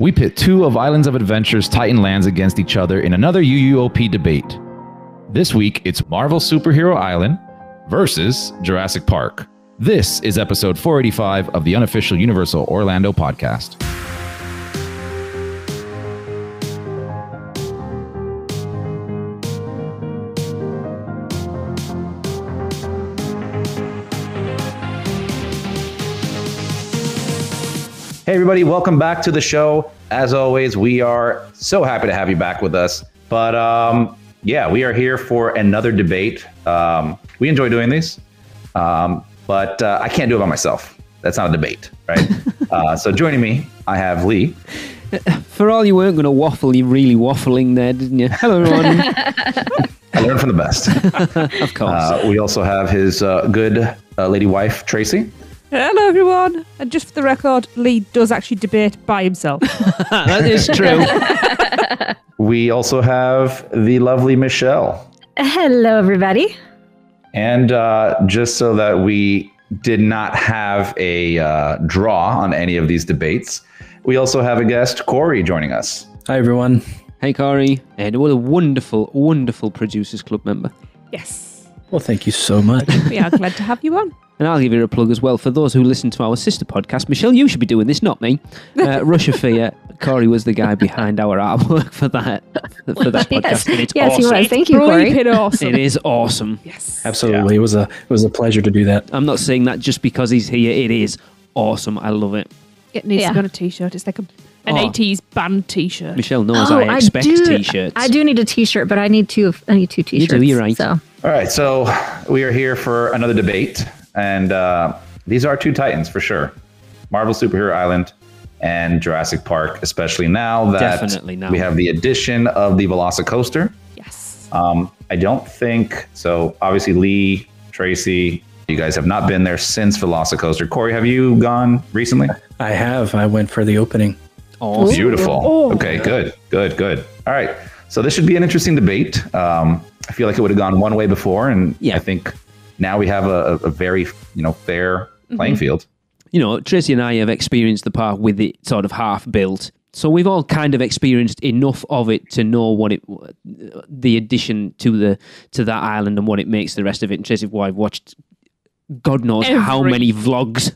we pit two of Islands of Adventure's Titan lands against each other in another UUOP debate. This week, it's Marvel Superhero Island versus Jurassic Park. This is episode 485 of the Unofficial Universal Orlando podcast. Hey everybody, welcome back to the show. As always, we are so happy to have you back with us. But we are here for another debate. We enjoy doing these, but I can't do it by myself. That's not a debate, right? So joining me, I have Lee. For all you weren't going to waffle, you're really waffling there, didn't you? Hello, everyone. I learned from the best. Of course. We also have his good lady wife, Tracy. Hello, everyone. And just for the record, Lee does actually debate by himself. That is true. We also have the lovely Michelle. Hello, everybody. And just so that we did not have a draw on any of these debates, we also have a guest, Corey, joining us. Hi, everyone. Hey, Corey. And what a wonderful, wonderful Producers Club member. Yes. Well, thank you so much. We are glad to have you on. And I'll give you a plug as well. For those who listen to our sister podcast, Michelle, you should be doing this, not me. Russia Fear. Corey was the guy behind our artwork for that podcast. And it's yes, awesome. he was. Thank you, Corey. Awesome. It is awesome. Yes. Absolutely. Yeah. It was a pleasure to do that. I'm not saying that just because he's here. It is awesome. I love it. It needs to be on a t-shirt. It's like an 80s band t-shirt. Michelle knows I expect t-shirts. I do need a t-shirt, but I need two t-shirts. You do, you're right. So. All right, so we are here for another debate. And these are two titans for sure. Marvel Superhero Island and Jurassic Park, especially now that we have the addition of the Velocicoaster. Yes. I don't think, so obviously Lee, Tracy, you guys have not been there since Velocicoaster. Corey, have you gone recently? I have. I went for the opening. Oh, beautiful. Oh. Okay, good. All right, so this should be an interesting debate. I feel like it would have gone one way before, and I think now we have a very, fair playing field. Tracy and I have experienced the park with it sort of half built. So we've all kind of experienced enough of it to know what the addition to that island and what it makes the rest of it. And Tracy, I've watched God knows how many vlogs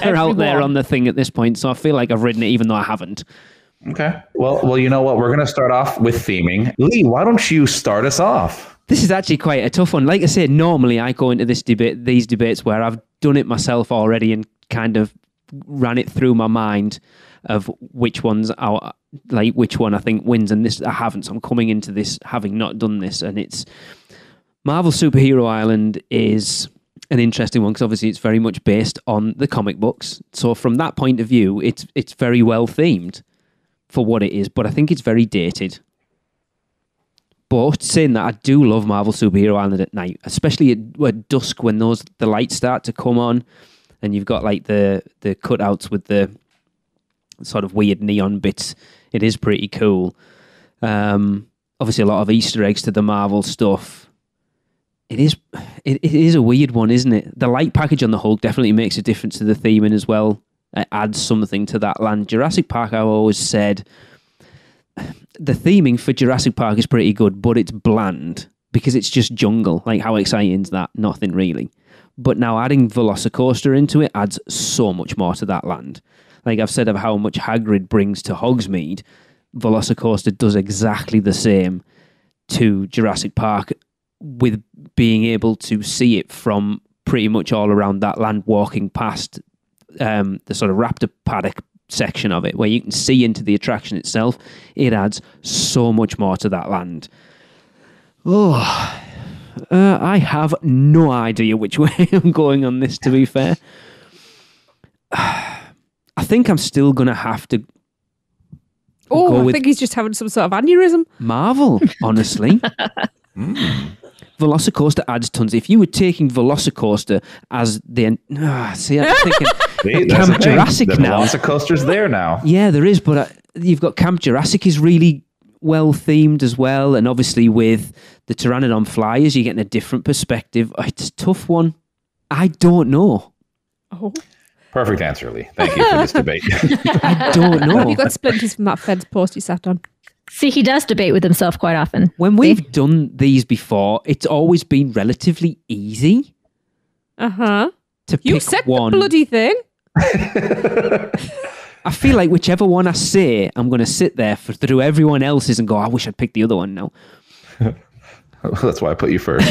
are out there on the thing at this point. So I feel like I've ridden it even though I haven't. Okay. Well, you know what? We're going to start off with theming. Lee, why don't you start us off? This is actually quite a tough one. Like I said, normally I go into these debates where I've done it myself already and kind of ran it through my mind of which one I think wins, and this I haven't. So I'm coming into this having not done this, and it's Marvel Superhero Island is an interesting one because obviously it's very much based on the comic books. So from that point of view, it's very well themed for what it is, but I think it's very dated. But saying that, I do love Marvel Superhero Island at night, especially at dusk when the lights start to come on, and you've got like the cutouts with the sort of weird neon bits. It is pretty cool. Obviously, a lot of Easter eggs to the Marvel stuff. It is a weird one, isn't it? The light package on the Hulk definitely makes a difference to the theming as well. It adds something to that land. Jurassic Park, I've always said, the theming for Jurassic Park is pretty good, but it's bland because it's just jungle. Like, how exciting is that? Nothing really. But now adding Velocicoaster into it adds so much more to that land. Like I've said of how much Hagrid brings to Hogsmeade, Velocicoaster does exactly the same to Jurassic Park with being able to see it from pretty much all around that land, walking past the sort of raptor paddock section of it where you can see into the attraction itself. It adds so much more to that land. I have no idea which way I'm going on this, to be fair. I think I'm still going to have to go with I think he's just having some sort of aneurysm. Marvel, honestly. Velocicoaster adds tons. If you were taking Velocicoaster as the... I'm thinking Camp Jurassic now. The Velocicoaster's there now. Yeah, there is, but you've got Camp Jurassic is really well themed as well, and obviously with the Pteranodon flyers, you're getting a different perspective. It's a tough one. I don't know. Oh. Perfect answer, Lee. Thank you for this debate. I don't know. You got splinters from that fence post you sat on. See, he does debate with himself quite often. When we've done these before, it's always been relatively easy. To pick set one. the bloody thing. I feel like whichever one I say, I'm going to sit there through everyone else's and go, I wish I'd picked the other one now. That's why I put you first.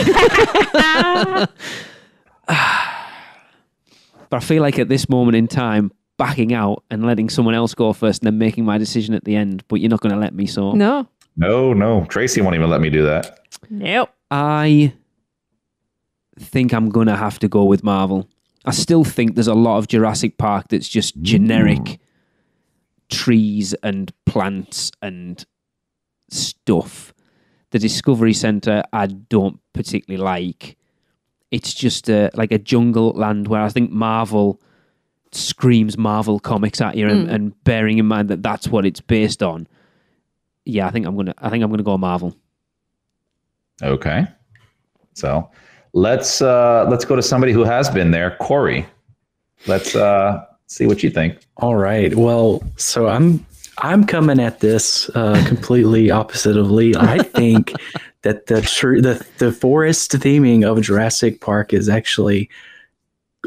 But I feel like at this moment in time, backing out and letting someone else go first and then making my decision at the end, but you're not going to let me, so... No. Tracy won't even let me do that. Nope. I think I'm going to have to go with Marvel. I still think there's a lot of Jurassic Park that's just generic trees and plants and stuff. The Discovery Centre I don't particularly like. It's just like a jungle land where I think Marvel screams Marvel comics at you, and bearing in mind that that's what it's based on. Yeah, I think I'm gonna go Marvel. Okay, so let's go to somebody who has been there, Corey. Let's see what you think. All right. Well, so I'm coming at this completely opposite of Lee. I think that the forest theming of Jurassic Park is actually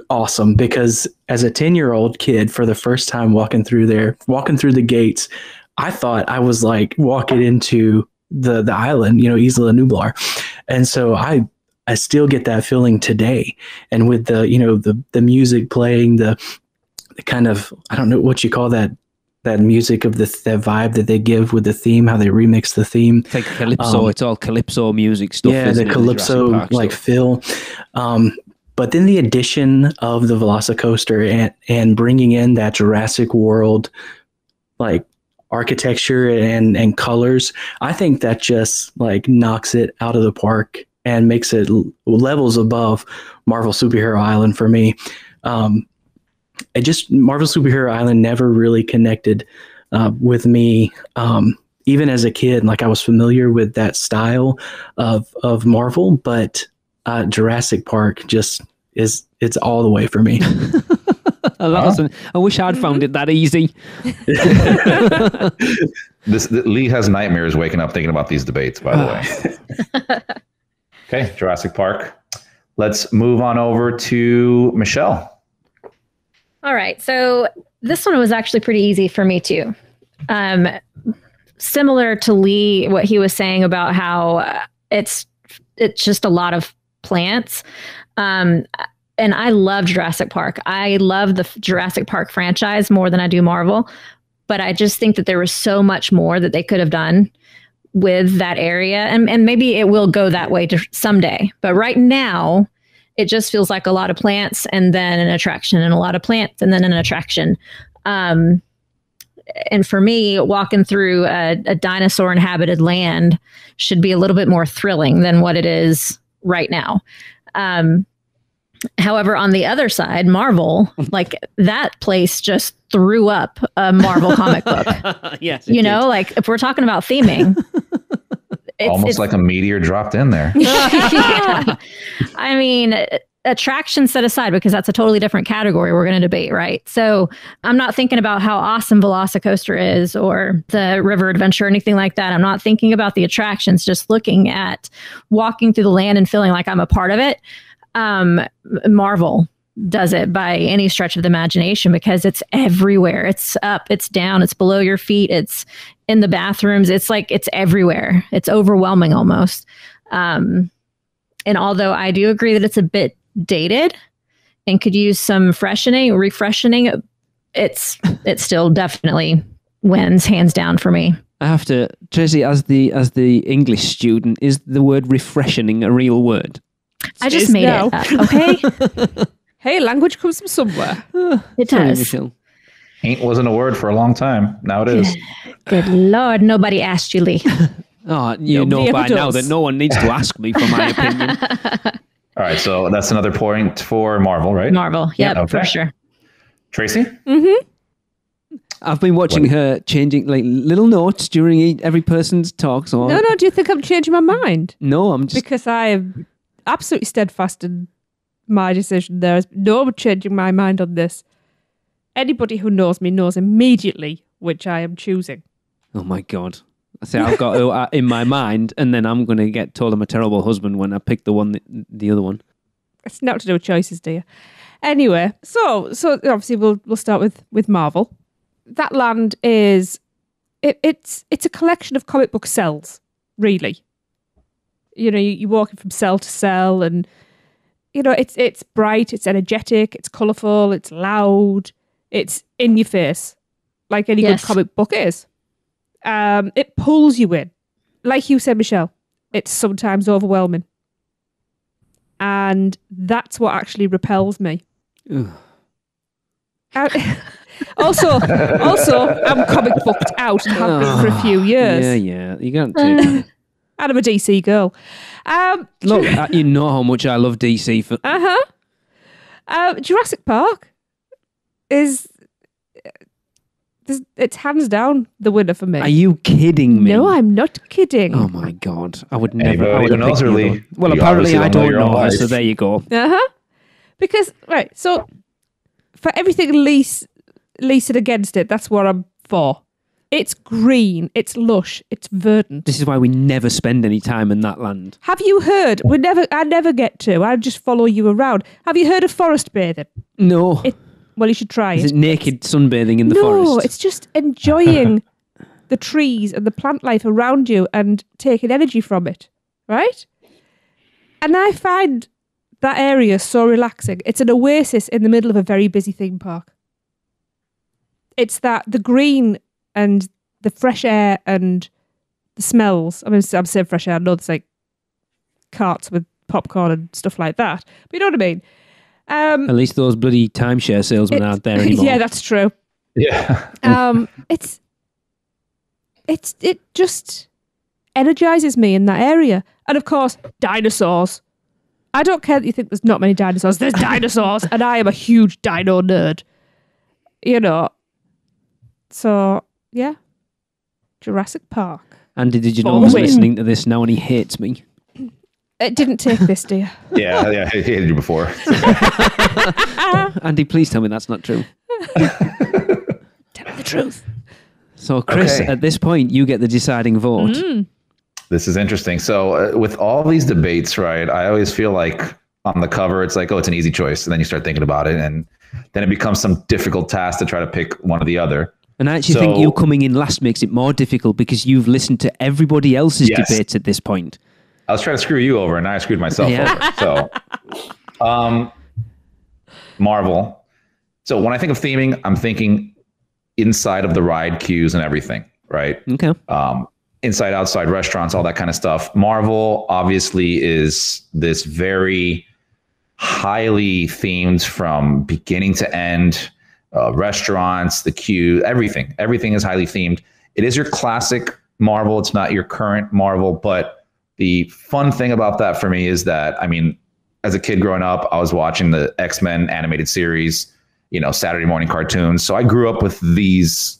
awesome, because as a 10-year-old kid, for the first time walking through the gates, I thought I was like walking into the island, Isla Nublar. And so I still get that feeling today. And with the music playing, the kind of, I don't know what you call that music of that vibe that they give with the theme, how they remix the theme. It's like calypso. It's all calypso music stuff. Yeah, the calypso feel. But then the addition of the Velocicoaster and bringing in that Jurassic World, like architecture and colors, I think that just like knocks it out of the park and makes it levels above Marvel Superhero Island for me. Marvel Superhero Island never really connected with me. Even as a kid, like I was familiar with that style of Marvel, but Jurassic Park just it's all the way for me. I wish I'd found it that easy. Lee has nightmares waking up thinking about these debates, by the way. Okay, Jurassic Park. Let's move on over to Michelle. All right. So this one was actually pretty easy for me too. Similar to Lee, what he was saying about how it's just a lot of plants. And I love Jurassic Park. I love the Jurassic Park franchise more than I do Marvel. But I just think that there was so much more that they could have done with that area. And maybe it will go that way someday. But right now, it just feels like a lot of plants and then an attraction, and a lot of plants and then an attraction. And for me, walking through a dinosaur inhabited land should be a little bit more thrilling than what it is right now. However, on the other side, Marvel, like that place just threw up a Marvel comic book. Yes, like if we're talking about theming, it's like a meteor dropped in there. Yeah. I mean, attraction set aside, because that's a totally different category we're going to debate, right? So I'm not thinking about how awesome Velocicoaster is or the River Adventure or anything like that. I'm not thinking about the attractions, just looking at walking through the land and feeling like I'm a part of it. Marvel does it by any stretch of the imagination, because it's everywhere. It's up, it's down, it's below your feet, it's in the bathrooms. It's like, it's everywhere. It's overwhelming almost. And although I do agree that it's a bit dated and could use some refreshing, it's still definitely wins hands down for me. I have to, Tracy, as the English student, is the word refreshing a real word? I just made it up, okay? Hey, language comes from somewhere. It does. Michelle. Ain't wasn't a word for a long time. Now it is. Good Lord, nobody asked you, Lee. Oh, you know by now that no one needs to ask me for my opinion. All right, so that's another point for Marvel, right? Marvel, yep, okay. for sure. Tracy? Mm-hmm. I've been watching her changing like little notes during every person's talk. So No, do you think I'm changing my mind? No, I'm just... Because I am absolutely steadfast in my decision. There is no changing my mind on this. Anybody who knows me knows immediately which I am choosing. Oh my God. I say I've got it in my mind, and then I'm going to get told I'm a terrible husband when I pick the other one. It's not to do with choices, dear. Anyway, so obviously we'll start with Marvel. That land is it's a collection of comic book cells, really. You know, you're walking from cell to cell, and you know it's bright, it's energetic, it's colourful, it's loud, it's in your face, like any good comic book is. It pulls you in, like you said, Michelle. It's sometimes overwhelming, and that's what actually repels me. Also, I'm comic booked out and have been for a few years. Yeah, you can't take that. And I'm a DC girl. Look, you know how much I love DC. Jurassic Park is it's hands down the winner for me. Are you kidding me? No, I'm not kidding. Oh my God, I would never. Anybody who knows her, Lee? Well, apparently I don't know her, so there you go. Because so for everything Lee said against it, that's what I'm for. It's green, it's lush, it's verdant. This is why we never spend any time in that land. Have you heard? I never get to. I just follow you around. Have you heard of forest bathing? No. Well, you should try it. Is it naked sunbathing in the forest? No, it's just enjoying the trees and the plant life around you and taking energy from it, right? And I find that area so relaxing. It's an oasis in the middle of a very busy theme park. It's that the green and the fresh air and the smells. I mean, I'm saying fresh air. I know there's like carts with popcorn and stuff like that. But you know what I mean? At least those bloody timeshare salesmen aren't there anymore. Yeah, that's true. Yeah. It just energizes me in that area. And of course, dinosaurs. I don't care that you think there's not many dinosaurs. There's dinosaurs, and I am a huge dino nerd. You know. So, yeah. Jurassic Park. Andy, did you know he's listening to this now and he hates me? It didn't take this, dear. Yeah, I hated you before. Andy, please tell me that's not true. Tell me the truth. So, Chris, at this point, you get the deciding vote. This is interesting. So with all these debates, right, I always feel like on the cover, it's like, oh, it's an easy choice. And then you start thinking about it. And then it becomes some difficult task to try to pick one or the other. And I actually think you coming in last makes it more difficult because you've listened to everybody else's debates at this point. I was trying to screw you over and now I screwed myself over. So, Marvel. So when I think of theming, I'm thinking inside of the ride queues and everything, right? Okay. Inside, outside restaurants, all that kind of stuff. Marvel obviously is this very highly themed from beginning to end. Restaurants, the queue, everything is highly themed. It is your classic Marvel. It's not your current Marvel, but the fun thing about that for me is that, I mean, as a kid growing up, I was watching the X-Men animated series, you know, Saturday morning cartoons. So I grew up with these,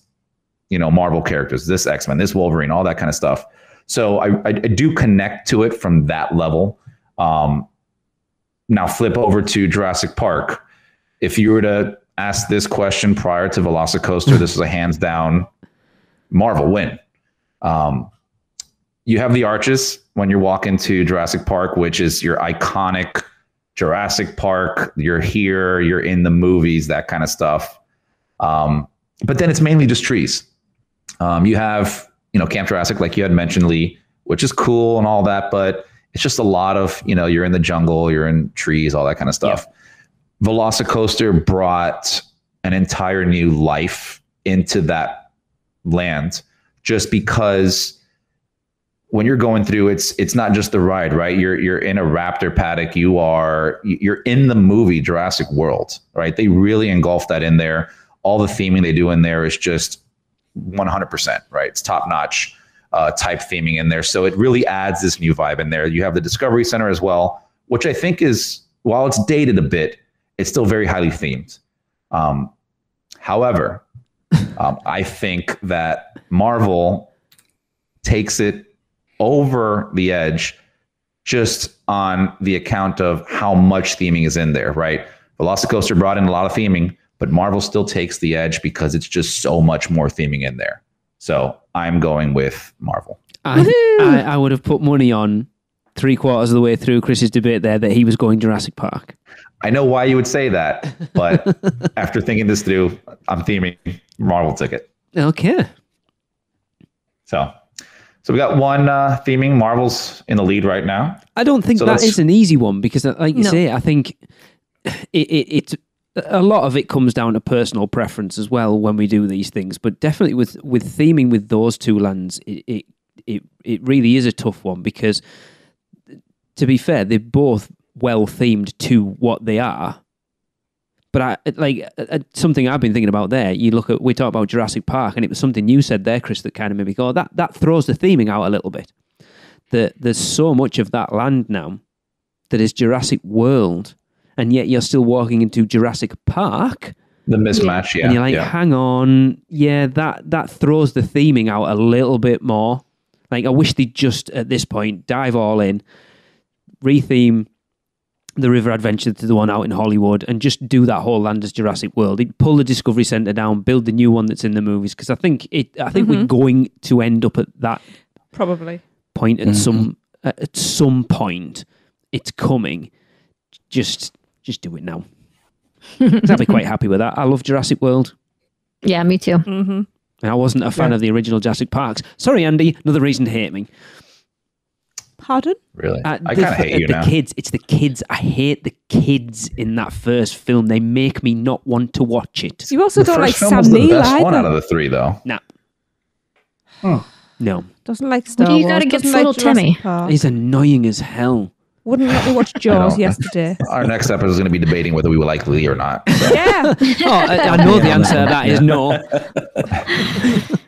you know, Marvel characters, this X-Men, this Wolverine, all that kind of stuff. So I do connect to it from that level. Now flip over to Jurassic Park. If you were to ask this question prior to Velocicoaster, this is a hands down Marvel win. You have the arches when you walk into Jurassic Park, which is your iconic Jurassic Park. You're here, you're in the movies, that kind of stuff. But then it's mainly just trees. You have, you know, Camp Jurassic, like you had mentioned, Lee, which is cool and all that, but it's just a lot of, you know, you're in the jungle, you're in trees, all that kind of stuff. Yeah. Velocicoaster brought an entire new life into that land just because when you're going through, it's not just the ride, right? You're in a raptor paddock. You're in the movie Jurassic World, right? They really engulf that in there. All the theming they do in there is just 100%, right? It's top notch type theming in there. So it really adds this new vibe in there. You have the Discovery Center as well, which I think is, while it's dated a bit, it's still very highly themed. However, I think that Marvel takes it over the edge just on the account of how much theming is in there, right? Velocicoaster brought in a lot of theming, but Marvel still takes the edge because it's just so much more theming in there. So I'm going with Marvel. I would have put money on 3/4 of the way through Chris's debate there that he was going Jurassic Park. I know why you would say that, but after thinking this through, I'm theming Marvel ticket. Okay. So we got one theming. Marvel's in the lead right now. I don't think that is an easy one because, like you say, I think it's a lot of it comes down to personal preference as well when we do these things. But definitely with theming with those two lands, it really is a tough one because, to be fair, they're both well themed to what they are. But something I've been thinking about there. We talked about Jurassic Park, and it was something you said there, Chris, that kind of made me go, that throws the theming out a little bit. There's so much of that land now that is Jurassic World, and yet you're still walking into Jurassic Park. The mismatch, yeah. And you're like, hang on, that throws the theming out a little bit more. Like, I wish they'd just, at this point, dive all in, retheme the river adventure to the one out in Hollywood and just do that whole land as Jurassic World. He'd pull the Discovery Centre down, build the new one that's in the movies, because I think we're going to end up at that probably point at some point. It's coming. Just do it now. I'd be quite happy with that. I love Jurassic World. Yeah, me too. Mm-hmm. And I wasn't a fan of the original Jurassic Parks. Sorry, Andy. Another reason to hate me. Pardon? Really? I kind of hate you now. Kids. It's the kids. I hate the kids in that first film. They make me not want to watch it. You also don't like Sam Neill. The best either. one out of the three, though. Nah. Oh. No. Doesn't like Star What do you Wars. got against Doesn't little like Jurassic Timmy? Park. He's annoying as hell. Wouldn't let me watch Jaws yesterday. Our next episode is going to be debating whether we would like Lee or not. So. Yeah. I know the answer to that is no.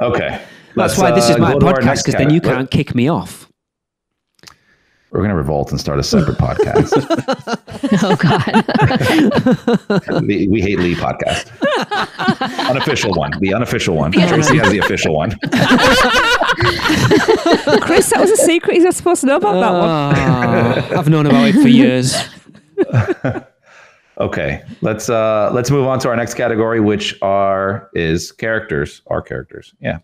Okay. That's why this is my podcast, because then you can't kick me off. We're going to revolt and start a separate podcast. Oh, God. We Hate Lee podcast. Unofficial one. The unofficial one. Tracy has the official one. Chris, that was a secret. He's not supposed to know about that one. I've known about it for years. Okay. Let's move on to our next category, which is characters. Our characters. Yeah.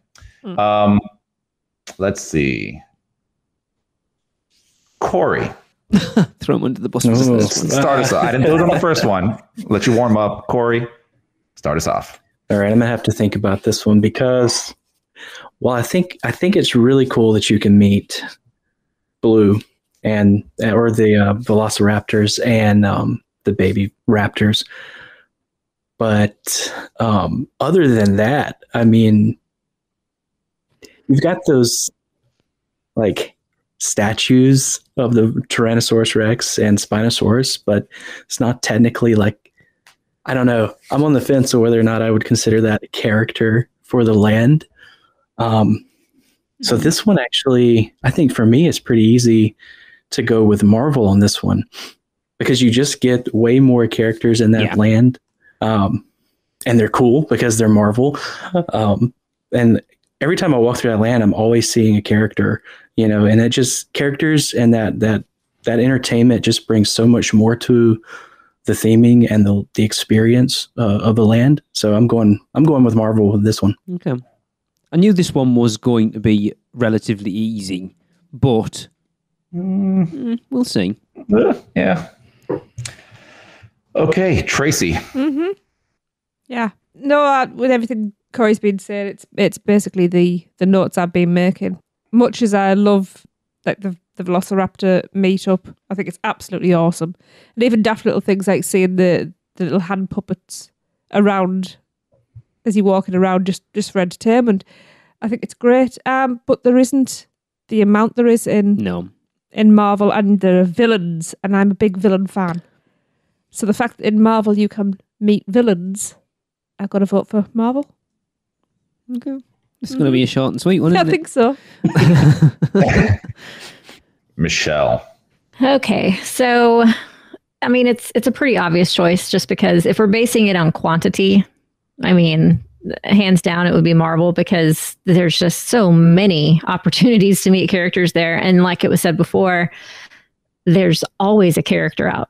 Let's see. Corey. Throw him under the bus. For this one. Start us off. I didn't do it on the first one. Let you warm up. Corey, start us off. All right, I'm gonna have to think about this one because, well, I think it's really cool that you can meet Blue or the Velociraptors and the baby raptors. But other than that, I mean, you've got those like statues of the Tyrannosaurus Rex and Spinosaurus, but it's not technically like, I don't know. I'm on the fence of whether or not I would consider that a character for the land. So this one actually, I think for me, it's pretty easy to go with Marvel on this one because you just get way more characters in that land. And they're cool because they're Marvel. And every time I walk through that land, I'm always seeing a character, and it just characters and that entertainment just brings so much more to the theming and the experience of the land. So I'm going with Marvel with this one. Okay. I knew this one was going to be relatively easy, but we'll see. Yeah. Okay, Tracy. Mm-hmm. Yeah. No, with everything Corey's been saying, it's basically the notes I've been making. Much as I love like the Velociraptor meetup, I think it's absolutely awesome. And even daft little things like seeing the little hand puppets around as you're walking around just for entertainment. I think it's great. But there isn't the amount there is in Marvel, and there are villains, and I'm a big villain fan. So the fact that in Marvel you can meet villains, I've got to vote for Marvel. Okay. It's going to be a short and sweet one, isn't I think so. Michelle. Okay, so I mean it's a pretty obvious choice just because if we're basing it on quantity, I mean, hands down it would be Marvel because there's just so many opportunities to meet characters there, and like it was said before, there's always a character out.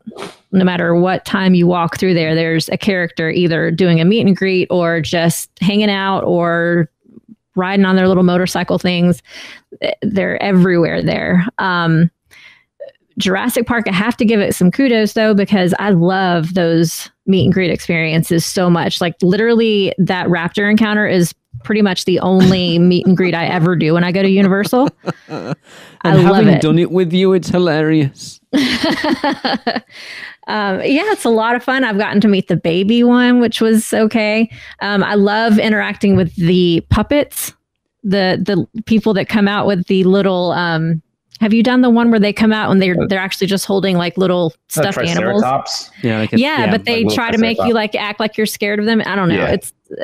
No matter what time you walk through there, there's a character either doing a meet and greet or just hanging out or riding on their little motorcycle things. They're everywhere there. Jurassic Park, I have to give it some kudos though, because I love those meet and greet experiences so much. Like literally that raptor encounter is pretty much the only meet and greet I ever do when I go to Universal. And I love having it. done it with you, it's hilarious. Yeah, it's a lot of fun. I've gotten to meet the baby one, which was okay. I love interacting with the puppets, the people that come out with the little. Have you done the one where they come out and they're actually just holding like little stuffed animals? Yeah, but they like try to make you like act like you're scared of them. I don't know. Yeah.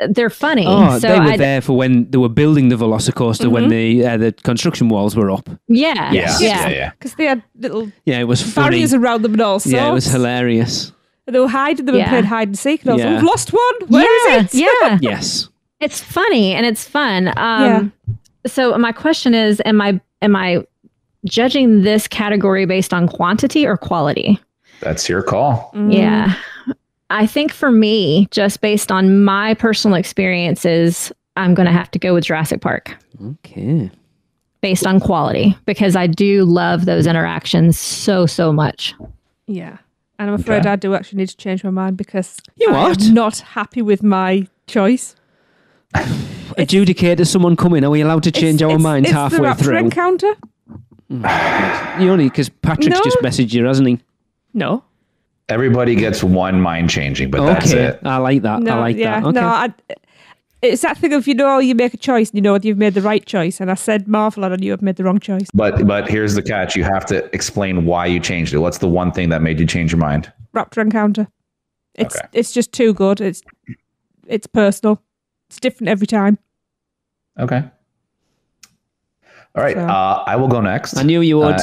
They're funny. Oh, so they were there for when they were building the Velocicoaster when the construction walls were up. Yeah. Yeah. Because they had little Yeah, it was funny. barriers around them and all sorts. Yeah, it was hilarious. They were hiding them and Yeah. playing hide and seek. And I was like, Yeah. we've lost one. Where is it? Yeah. Yes. It's funny and it's fun. Yeah. So my question is, am I judging this category based on quantity or quality? That's your call. Yeah. I think for me, just based on my personal experiences, I'm going to have to go with Jurassic Park Okay. based on quality, because I do love those interactions so much. Yeah. And I'm afraid Okay. I do actually need to change my mind because You I what? am not happy with my choice. Adjudicator, someone coming. Are we allowed to change our minds it's halfway the raptor through? encounter? You only because Patrick's No. just messaged you, hasn't he? No. Everybody gets one mind changing, but that's Okay, it. I like that. No, I like yeah, that. Okay. No, it's that thing of, you make a choice and you know whether you've made the right choice. And I said Marvel and I knew I've made the wrong choice. But here's the catch. You have to explain why you changed it. What's the one thing that made you change your mind? Raptor encounter. Okay. It's just too good. It's personal. It's different every time. Okay. All right. So- I will go next. I knew you would.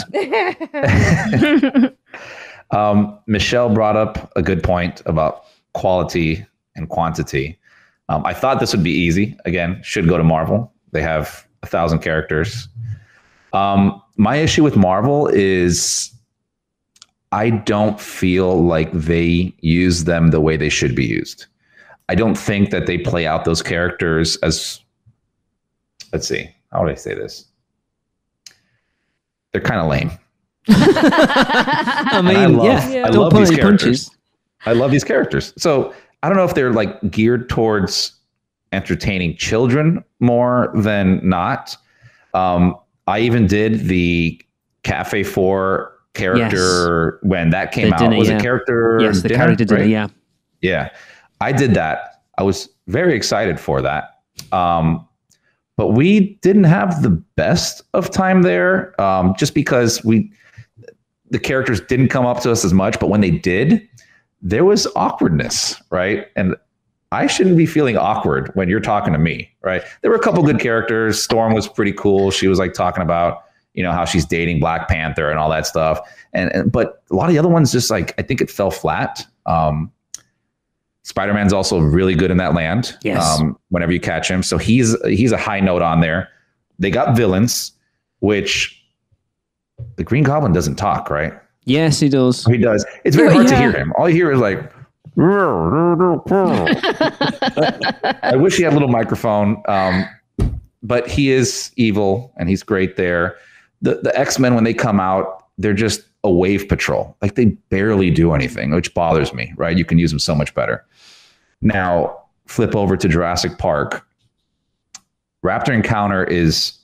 Michelle brought up a good point about quality and quantity. I thought this would be easy. Again, should go to Marvel. They have 1,000 characters. My issue with Marvel is I don't feel like they use them the way they should be used. I don't think that they play out those characters as, let's see, how would I say this? They're kind of lame. I And mean, I love, yeah. I Don't love pull these any characters. punches. I love these characters. So I don't know if they're like geared towards entertaining children more than not. I even did the Cafe 4 character when that came The out. dinner, Was yeah. it character Yes, the dinner, character dinner. right? Yeah. Yeah. I did that. I was very excited for that. But we didn't have the best of time there, just because the characters didn't come up to us as much. But when they did, there was awkwardness, right? And I shouldn't be feeling awkward when you're talking to me, right? There were a couple good characters. Storm was pretty cool. She was like talking about, how she's dating Black Panther and all that stuff. But a lot of the other ones just like, I think it fell flat. Spider-Man's also really good in that land. Yes. Whenever you catch him. So he's a high note on there. They got villains, which the Green Goblin doesn't talk, right? Yes, he does. He does. It's very hard to Yeah. hear him. All you hear is like, I wish he had a little microphone. But he is evil and he's great there. The X-Men, when they come out, they're just a wave patrol. Like they barely do anything, which bothers me, right? You can use them so much better. Now, flip over to Jurassic Park. Raptor Encounter is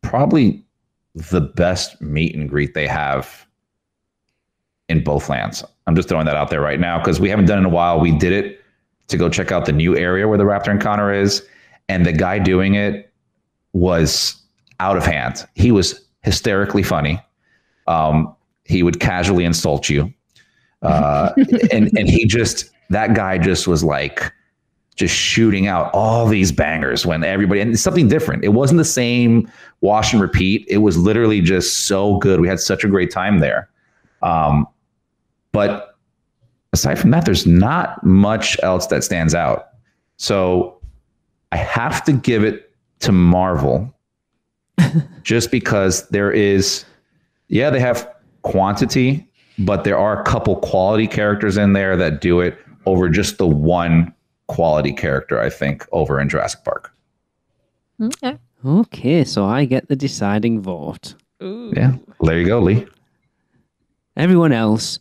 probably the best meet and greet they have in both lands. I'm just throwing that out there right now because we haven't done it in a while. We did it to go check out the new area where the Raptor Encounter is, and the guy doing it was out of hand. He was hysterically funny. He would casually insult you. And he just, that guy just was like, just shooting out all these bangers when everybody, and it's something different. It wasn't the same wash and repeat. It was literally just so good. We had such a great time there. But aside from that, there's not much else that stands out. So I have to give it to Marvel just because there is, they have quantity, but there are a couple quality characters in there that do it over just the one quality character, I think, over in Jurassic Park. Okay. Okay, so I get the deciding vote. Ooh. Yeah, there you go, Lee. Everyone else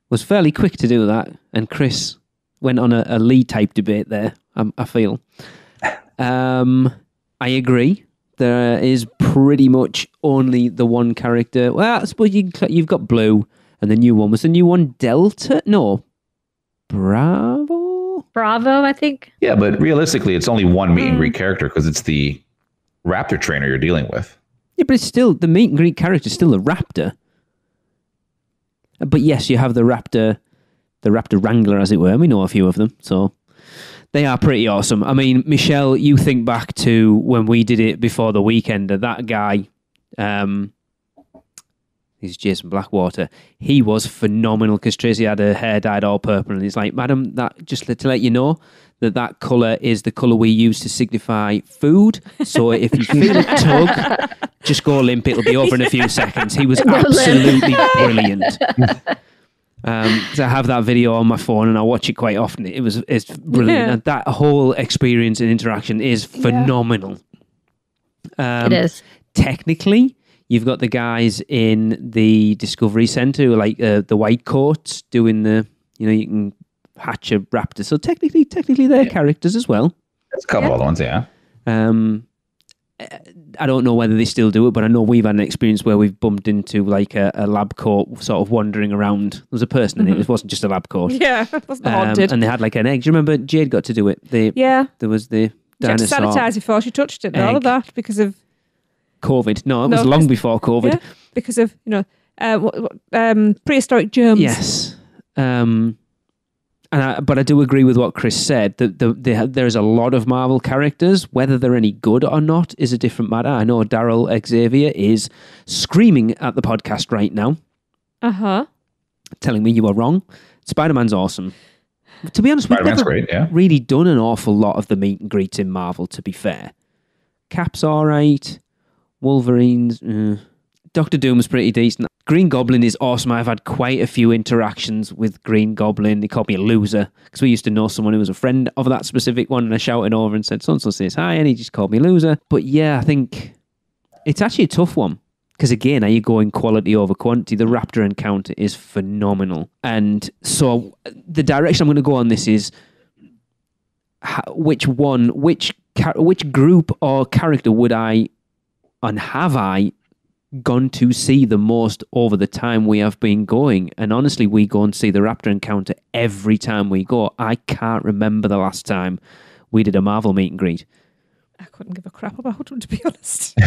was fairly quick to do that, and Chris went on a Lee-type debate there, I feel. I agree. There is pretty much only the one character. Well, I suppose you've got Blue, and the new one. Was the new one Delta? No. Bravo, I think. Yeah, but realistically, it's only one meet and greet character because it's the raptor trainer you're dealing with. Yeah, but it's still, the meet and greet character is still a raptor. But yes, you have the raptor wrangler, as it were. We know a few of them, so they are pretty awesome. I mean, Michelle, you think back to when we did it before the weekend, that guy, he's Jason Blackwater. He was phenomenal because Tracy had her hair dyed all purple, and he's like, "Madam, that just to let you know that colour is the colour we use to signify food. So if you feel a tug, just go limp. It'll be over in a few seconds." He was absolutely brilliant. So I have that video on my phone and I watch it quite often. It's brilliant. Yeah. And that whole experience and interaction is phenomenal. It is. Technically, you've got the guys in the Discovery Centre who are like the white coats doing the, you can hatch a raptor. So technically they're characters as well. There's a couple other ones, yeah. I don't know whether they still do it, but I know we've had an experience where we've bumped into like a lab coat sort of wandering around. There was a person in it. It wasn't just a lab coat. Yeah, it wasn't haunted. And they had like an egg. Do you remember Jade got to do it? Yeah. There was the She had to dinosaur sanitize before she touched it and all of egg. that because of COVID. No, it was No, long 'cause- before COVID. yeah, because of prehistoric germs. Yes. But I do agree with what Chris said, that there's a lot of Marvel characters. Whether they're any good or not is a different matter. I know Daryl Xavier is screaming at the podcast right now, telling me you are wrong. Spider-Man's awesome. To be honest, we've Spider-Man's never great, yeah. really done an awful lot of the meet and greets in Marvel, to be fair. Cap's all right. Wolverine's... Doctor Doom's pretty decent. Green Goblin is awesome. I've had quite a few interactions with Green Goblin. He called me a loser because we used to know someone who was a friend of that specific one, and I shouted over and said, so-and-so says hi, and he just called me a loser. But yeah, I think it's actually a tough one because, again, are you going quality over quantity? The Raptor encounter is phenomenal. And so the direction I'm going to go on this is which group or character would I, and have I, gone to see the most over the time we have been going? And honestly, we go and see the Raptor encounter every time we go. I can't remember the last time we did a Marvel meet and greet. I couldn't give a crap about them, to be honest.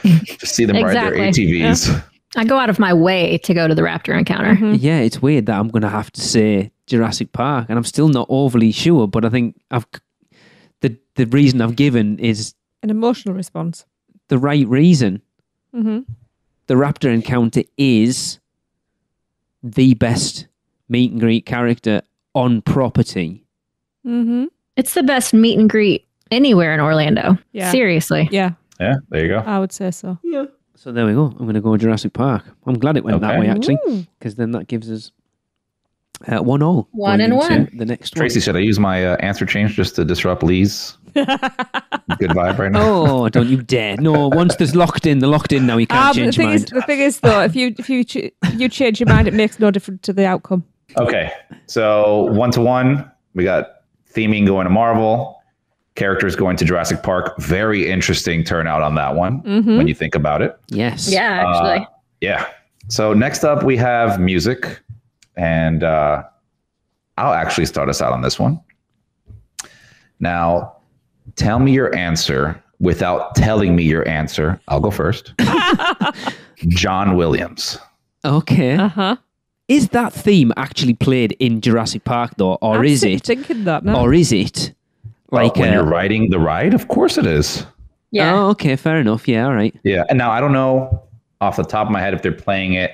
Just see them ride their Exactly. ATVs. Yeah. I go out of my way to go to the raptor encounter. Yeah, it's weird that I'm going to have to say Jurassic Park, and I'm still not overly sure, but I think the reason I've given is An emotional response. the right reason. Mm-hmm. The Raptor encounter is the best meet and greet character on property. Mm-hmm. It's the best meet and greet anywhere in Orlando. Yeah. Seriously. Yeah, Yeah, there you go. I would say so. Yeah. So there we go. I'm going to go Jurassic Park. I'm glad it went that Okay. way, actually, Ooh. because then that gives us 1-1. One going and into one. The next Tracy, should I use my answer change just to disrupt Lee's good vibe right now? Oh, don't you dare. No, once there's locked in, they're locked in now. You can't change your mind. The thing is, though, if you change your mind, it makes no difference to the outcome. Okay, so 1-1. We got theming going to Marvel, characters going to Jurassic Park. Very interesting turnout on that one when you think about it. Yes. Yeah, actually. Yeah. So next up, we have music. And I'll actually start us out on this one. Now, tell me your answer without telling me your answer. I'll go first. John Williams. Okay. Uh-huh. Is that theme actually played in Jurassic Park, though? Or I'm is it? thinking that now. Or is it like When you're riding the ride, of course it is. Yeah. Oh, okay, fair enough. Yeah, all right. Yeah. And now I don't know off the top of my head if they're playing it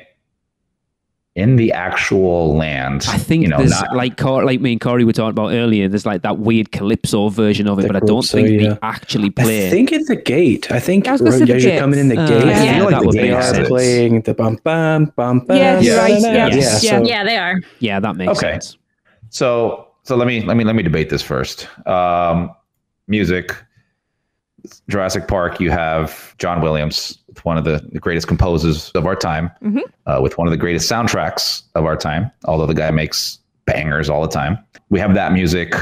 in the actual land. I think there's like me and Corey were talking about earlier. There's like that weird calypso version of it, but I don't think they actually play. I think at the gate. I think as you're coming in the gate, I feel like they are playing the bum bum bum bum. Yeah, they are. Yeah, that makes sense. So let me debate this first. Music. Jurassic Park, you have John Williams, one of the greatest composers of our time, with one of the greatest soundtracks of our time, although the guy makes bangers all the time. We have that music.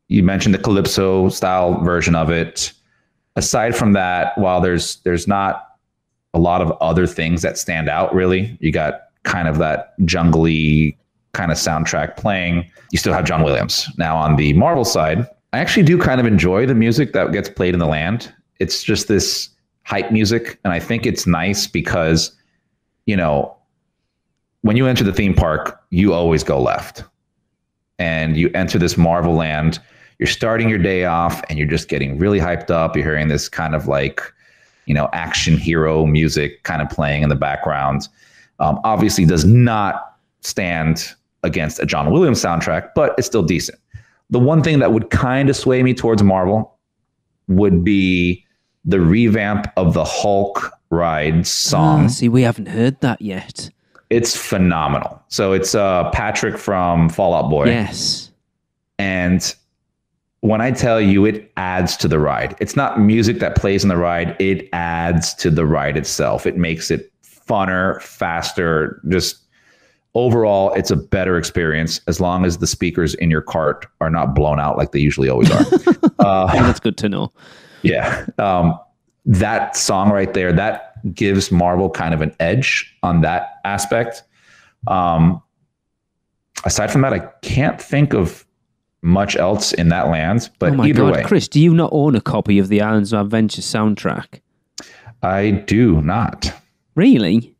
You mentioned the Calypso style version of it. Aside from that, while there's not a lot of other things that stand out, really, you got kind of that jungly kind of soundtrack playing. You still have John Williams. Now on the Marvel side, I actually do kind of enjoy the music that gets played in the land. It's just this hype music. And I think it's nice because, you know, when you enter the theme park, you always go left. And you enter this Marvel land, you're starting your day off and you're just getting really hyped up. You're hearing this kind of like, you know, action hero music kind of playing in the background. Obviously does not stand against a John Williams soundtrack, but it's still decent. The one thing that would kind of sway me towards Marvel would be the revamp of the Hulk ride song. See, we haven't heard that yet. It's phenomenal. So it's Patrick from Fall Out Boy. Yes. And when I tell you it adds to the ride, it's not music that plays in the ride. It adds to the ride itself. It makes it funner, faster, just overall, it's a better experience as long as the speakers in your cart are not blown out like they usually always are. That's good to know. Yeah. That song right there, that gives Marvel kind of an edge on that aspect. Aside from that, I can't think of much else in that land, but either way. Chris, do you not own a copy of the Islands of Adventure soundtrack? I do not. Really?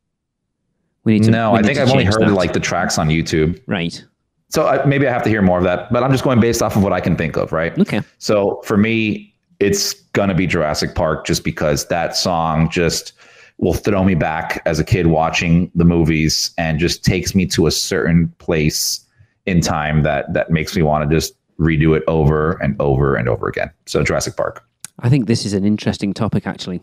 I think I've only heard like the tracks on YouTube. Right. So maybe I have to hear more of that, but I'm just going based off of what I can think of, right? Okay. So for me, it's going to be Jurassic Park just because that song just will throw me back as a kid watching the movies and just takes me to a certain place in time that makes me want to just redo it over and over and over again. So Jurassic Park. I think this is an interesting topic, actually.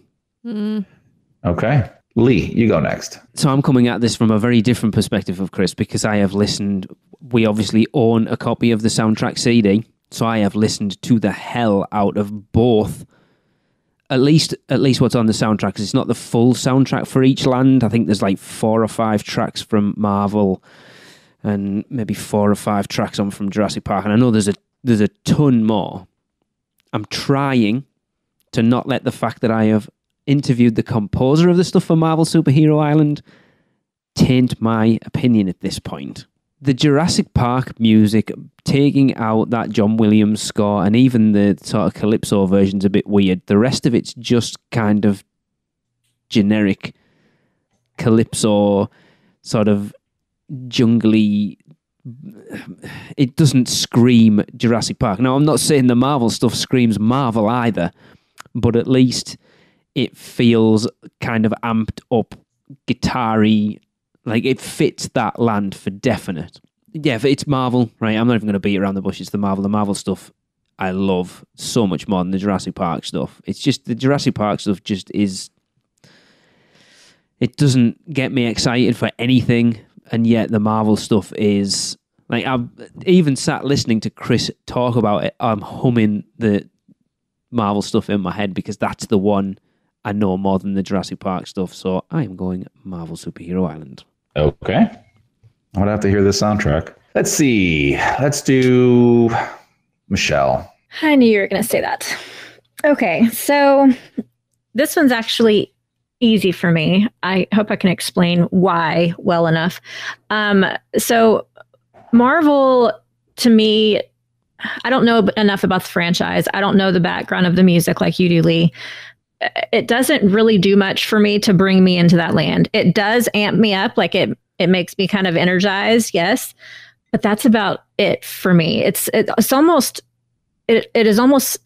Okay. Lee, you go next. So I'm coming at this from a very different perspective of Chris because I have listened. We obviously own a copy of the soundtrack CD, so I have listened to the hell out of both. At least what's on the soundtrack, because it's not the full soundtrack for each land. I think there's like 4 or 5 tracks from Marvel, and maybe 4 or 5 tracks on from Jurassic Park. And I know there's a ton more. I'm trying to not let the fact that I have interviewed the composer of the stuff for Marvel Superhero Island taint my opinion at this point. The Jurassic Park music, taking out that John Williams score and even the sort of Calypso version's a bit weird. The rest of it's just kind of generic Calypso, sort of jungly. It doesn't scream Jurassic Park. Now, I'm not saying the Marvel stuff screams Marvel either, but at least it feels kind of amped up, guitar-y, like it fits that land for definite. Yeah, it's Marvel, right? I'm not even going to beat around the bush. It's the Marvel stuff I love so much more than the Jurassic Park stuff. It's just the Jurassic Park stuff just is... It doesn't get me excited for anything, and yet the Marvel stuff is... Like, I've even sat listening to Chris talk about it. I'm humming the Marvel stuff in my head because that's the one I know more than the Jurassic Park stuff. So I am going Marvel Superhero Island. Okay. I'm going to have to hear this soundtrack. Let's see. Let's do Michelle. I knew you were going to say that. Okay, so this one's actually easy for me. I hope I can explain why well enough. So Marvel, to me, I don't know enough about the franchise. I don't know the background of the music like you do, Lee. It doesn't really do much for me to bring me into that land. It does amp me up, like it makes me kind of energized, yes, but that's about it for me. It is almost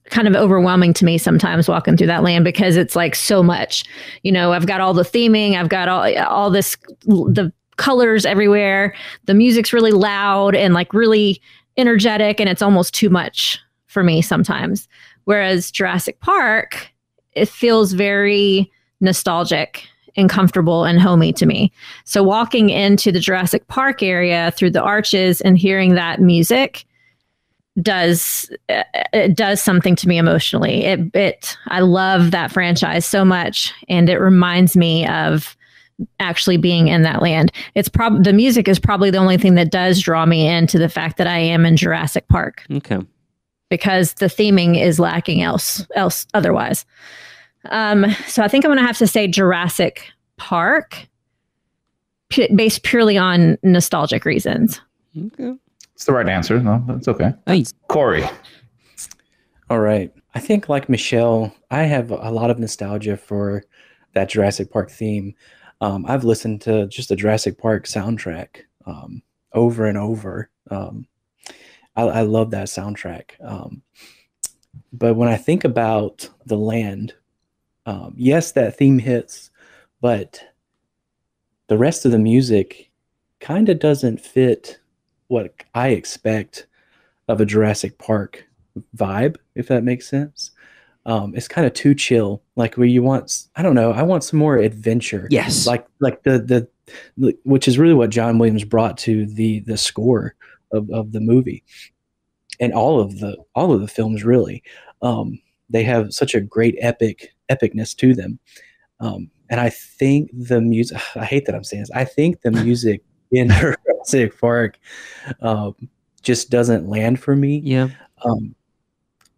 kind of overwhelming to me sometimes walking through that land because it's like so much. You know, I've got all the theming, I've got all this, the colors everywhere. The music's really loud and like really energetic, and it's almost too much for me sometimes. Whereas Jurassic Park, it feels very nostalgic and comfortable and homey to me. So walking into the Jurassic Park area through the arches and hearing that music does something to me emotionally. I love that franchise so much, and it reminds me of actually being in that land. The music is probably the only thing that does draw me into the fact that I am in Jurassic Park. Okay. Because the theming is lacking else otherwise. So I think I'm going to have to say Jurassic Park, based purely on nostalgic reasons. Okay. It's the right answer. No, that's okay. Nice. Corey. All right. I think like Michelle, I have a lot of nostalgia for that Jurassic Park theme. I've listened to just the Jurassic Park soundtrack over and over. I love that soundtrack. But when I think about the land, yes, that theme hits, but the rest of the music kind of doesn't fit what I expect of a Jurassic Park vibe, if that makes sense. It's kind of too chill, like where you want, I don't know, I want some more adventure. Yes. Like the which is really what John Williams brought to the score of the movie. And all of the films really. They have such a great epicness to them. And I think the music, I hate that I'm saying this, I think the music in Jurassic Park just doesn't land for me. Yeah.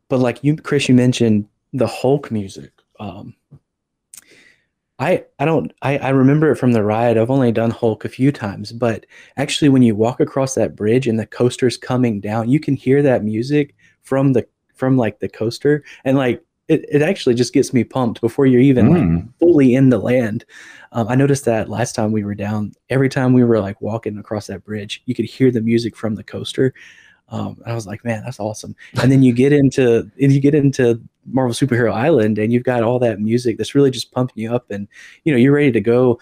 But like Chris, you mentioned the Hulk music. I remember it from the ride. I've only done Hulk a few times, but actually when you walk across that bridge and the coaster's coming down, you can hear that music from the coaster, and like it actually just gets me pumped before you're even like fully in the land. I noticed that last time we were down, every time we were like walking across that bridge, you could hear the music from the coaster. And I was like, man, that's awesome. And then you get into Marvel Superhero Island, and you've got all that music that's really just pumping you up, and you're ready to go,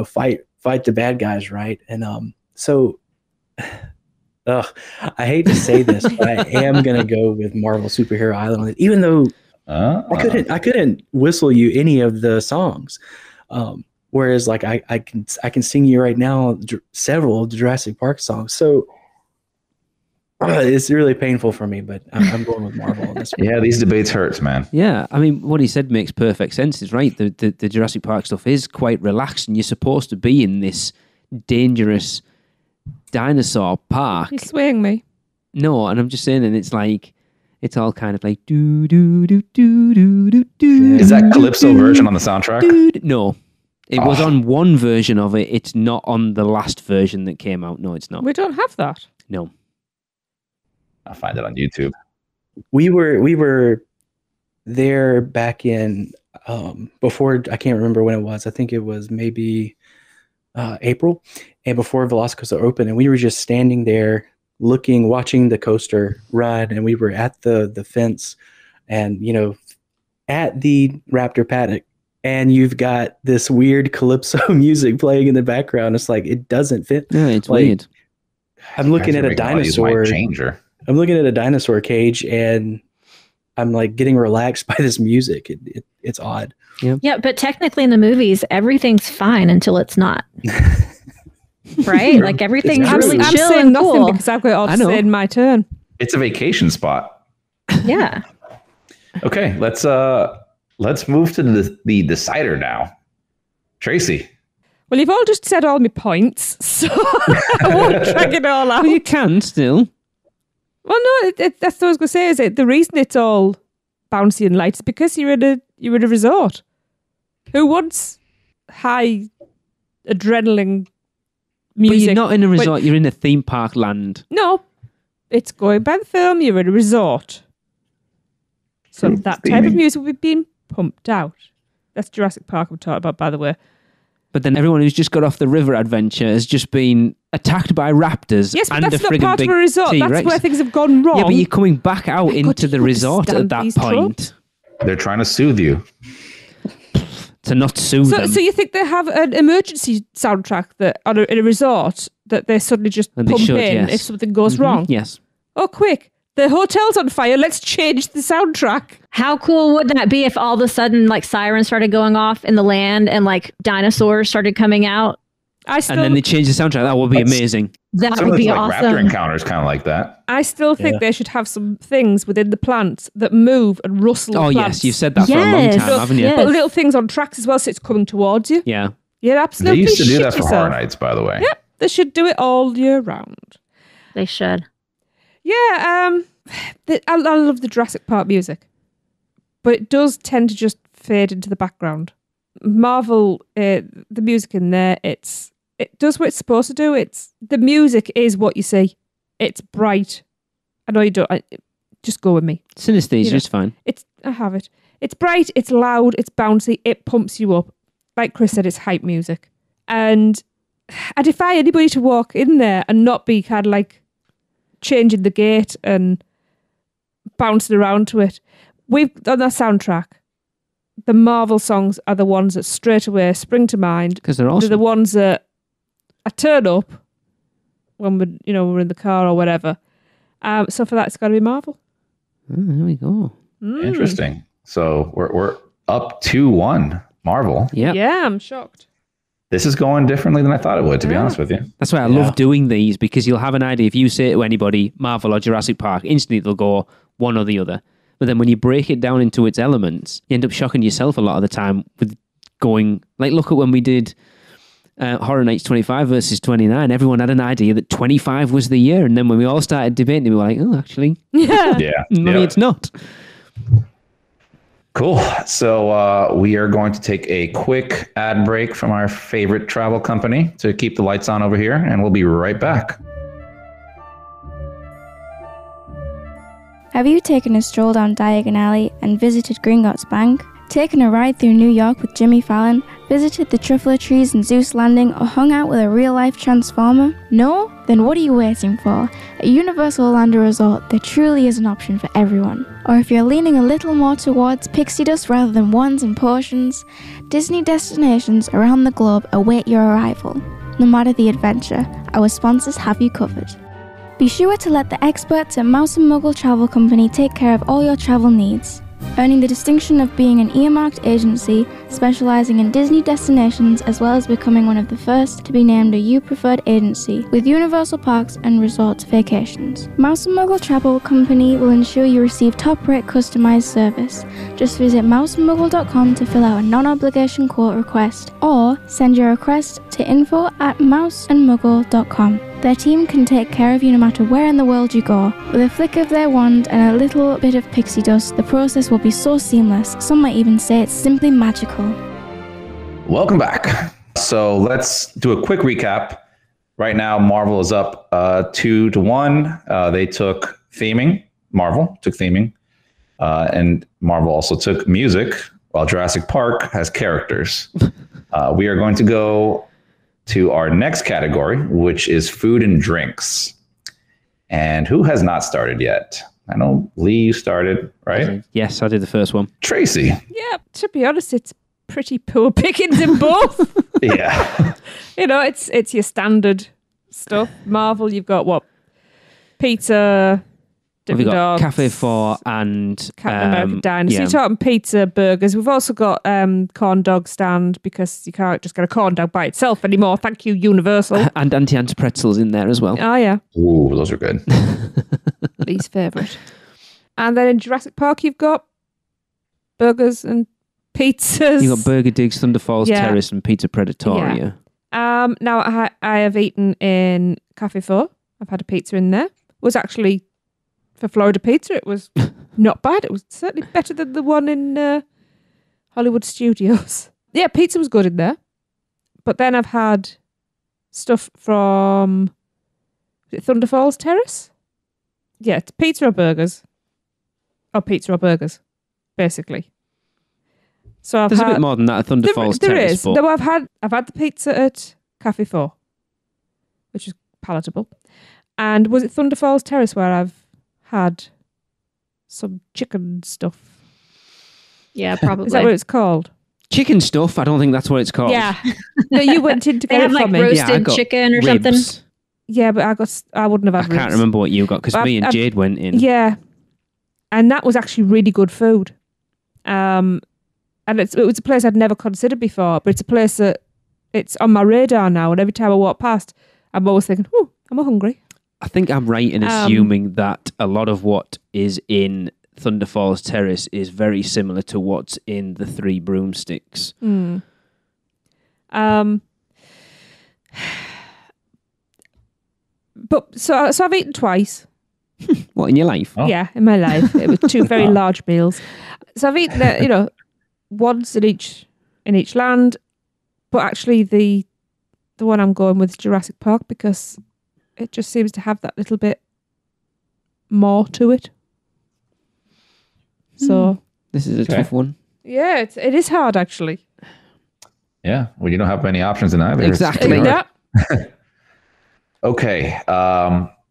fight the bad guys, right? And so I hate to say this, but I am gonna go with Marvel Superhero Island, even though I couldn't whistle you any of the songs. Whereas like I can sing you right now several Jurassic Park songs. So it's really painful for me, but I'm going with Marvel on this one. Yeah, these debates hurts, man. Yeah, I mean, what he said makes perfect sense. Is right. The Jurassic Park stuff is quite relaxed, and you're supposed to be in this dangerous dinosaur park. You're swaying me. No, and I'm just saying, and it's like it's all kind of like do do do do do do do. Is that Calypso version on the soundtrack? No. It was on one version of it. It's not on the last version that came out. No, it's not. We don't have that. No. I'll find it on YouTube. We were there back in before, I can't remember when it was. I think it was maybe April, and before Velocicoaster opened, and we were just standing there watching the coaster run, and we were at the fence, and at the Raptor paddock, and you've got this weird Calypso music playing in the background. It's like it doesn't fit. Yeah, it's like, weird. I'm looking at a dinosaur. I'm looking at a dinosaur cage, and I'm like getting relaxed by this music. It's odd. Yeah, but technically in the movies, everything's fine until it's not. Right? Like everything's really I'm chill saying and nothing cool. because I've got it all to say in my turn. It's a vacation spot. Yeah. Okay, let's move to the decider now. Tracy. Well, you've all just said all my points, so I won't drag it all out. Well, you can still. Well, no, that's what I was going to say. Is the reason it's all bouncy and light is because you're in a resort. Who wants high adrenaline music? But you're not in a resort. You're in a theme park land. No, it's going by the film. You're in a resort, so that type of music will be being pumped out. That's Jurassic Park I'm talking about, by the way. But then everyone who's just got off the river adventure has just been attacked by raptors. Yes, but and that's a not friggin' part of big a resort. T-Rex. That's where things have gone wrong. Yeah, but you're coming back out My into God, the you resort at understand that these point. tropes? They're trying to soothe you. to not sue them. So you think they have an emergency soundtrack that in a resort that they suddenly just And they pump should, in yes. if something goes wrong? Yes. Oh, quick. The hotel's on fire. Let's change the soundtrack. How cool would that be if all of a sudden like sirens started going off in the land and like dinosaurs started coming out? And then they change the soundtrack. That would be amazing. That Some would of be it's like awesome. raptor encounters, kind of like that. I still think they should have some things within the plants that move and rustle. Oh, plants. yes. You've said that for a long Yes. time, haven't you? Yes. But little things on tracks as well, so it's coming towards you. Yeah. You're They absolutely used to do shit that for yourself. Horror Nights, by the way. Yeah, they should do it all year round. They should. Yeah, I love the Jurassic Park music, but it does tend to just fade into the background. Marvel, the music in there, it does what it's supposed to do. The music is what you see. It's bright. I know you don't. Just go with me. Synesthesia You know. is fine. I have it. It's bright. It's loud. It's bouncy. It pumps you up. Like Chris said, it's hype music. And I defy anybody to walk in there and not be kind of like changing the gate and bouncing around to it. We've on our soundtrack. The Marvel songs are the ones that straight away spring to mind. Because they're They're awesome. the ones that I turn up when we're in the car or whatever. So for that, it's got to be Marvel. There we go. Interesting. So we're up 2-1, Marvel. Yeah. Yeah, I'm shocked. This is going differently than I thought it would, to be honest with you. That's why I love doing these, because you'll have an idea. If you say to anybody, Marvel or Jurassic Park, instantly they'll go one or the other. But then when you break it down into its elements, you end up shocking yourself a lot of the time with going, like, look at when we did Horror Nights 25 versus 29. Everyone had an idea that 25 was the year. And then when we all started debating, we were like, oh, actually, Yeah. Yeah. maybe Yeah. it's not. Cool. So we are going to take a quick ad break from our favorite travel company to keep the lights on over here, and we'll be right back. Have you taken a stroll down Diagon Alley and visited Gringotts Bank? Taken a ride through New York with Jimmy Fallon? Visited the Truffler Trees in Zeus Landing or hung out with a real-life Transformer? No? Then what are you waiting for? At Universal Orlando Resort, there truly is an option for everyone. Or if you're leaning a little more towards pixie dust rather than ones and portions, Disney destinations around the globe await your arrival. No matter the adventure, our sponsors have you covered. Be sure to let the experts at Mouse & Muggle Travel Company take care of all your travel needs. Earning the distinction of being an earmarked agency specializing in Disney destinations, as well as becoming one of the first to be named a U Preferred agency with Universal Parks and Resorts Vacations. Mouse & Muggle Travel Company will ensure you receive top-rate customized service. Just visit mouseandmuggle.com to fill out a non-obligation quote request, or send your request to info@mouseandmuggle.com. Their team can take care of you no matter where in the world you go. With a flick of their wand and a little bit of pixie dust, the process will be so seamless, some might even say it's simply magical. Welcome back. So let's do a quick recap. Right now, Marvel is up 2-1. They took theming. Marvel took theming. And Marvel also took music, while Jurassic Park has characters. We are going to go to our next category, which is food and drinks. And who has not started yet? I know, Lee, you started, right? Yes, I did the first one. Tracy. Yeah, to be honest, it's pretty poor pickings in both. Yeah. It's your standard stuff. Marvel, you've got what? Pizza, We've different got dogs, Cafe 4 and Captain American Diner. So yeah. you're talking pizza, burgers. We've also got corn dog stand, because you can't just get a corn dog by itself anymore. Thank you, Universal. and Auntie pretzels in there as well. Oh, yeah. Ooh, those are good. Least favourite. And then in Jurassic Park, you've got burgers and pizzas. You've got Burger Digs, Thunder Falls Yeah. Terrace, and Pizza Predatoria. Now, I have eaten in Cafe 4. I've had a pizza in there. It was actually, for Florida Pizza, it was not bad. It was certainly better than the one in Hollywood Studios. Yeah, pizza was good in there. But then I've had stuff from Thunder Falls Terrace. Yeah, it's pizza or burgers. Or pizza or burgers, basically. So I've There's had, a bit more than that at Thunder Falls there Terrace. is. But No, I've had the pizza at Cafe 4, which is palatable. And was it Thunder Falls Terrace where I've had some chicken stuff? Yeah, probably. Is that what it's called? Chicken stuff. I don't think that's what it's called. Yeah. No, you went in to They get have it like from me. roasted chicken or something. Ribs. Yeah, but I wouldn't have I had ribs. can't remember what you got because But me and I've- Jade went in. Yeah, and that was actually really good food. And it was a place I'd never considered before, but it's a place that it's on my radar now. And every time I walk past, I'm always thinking, "Oh, I'm hungry." I think I'm right in assuming that a lot of what is in Thunder Falls Terrace is very similar to what's in the Three Broomsticks. But so I've eaten twice. What, in your life? Oh. Yeah, in my life, it was two very large meals. So I've eaten it, once in each land. But actually, the one I'm going with is Jurassic Park because it just seems to have that little bit more to it. So This is a tough one. yeah, it is hard actually. Yeah. Well, you don't have many options in either. Exactly. Yeah. Okay.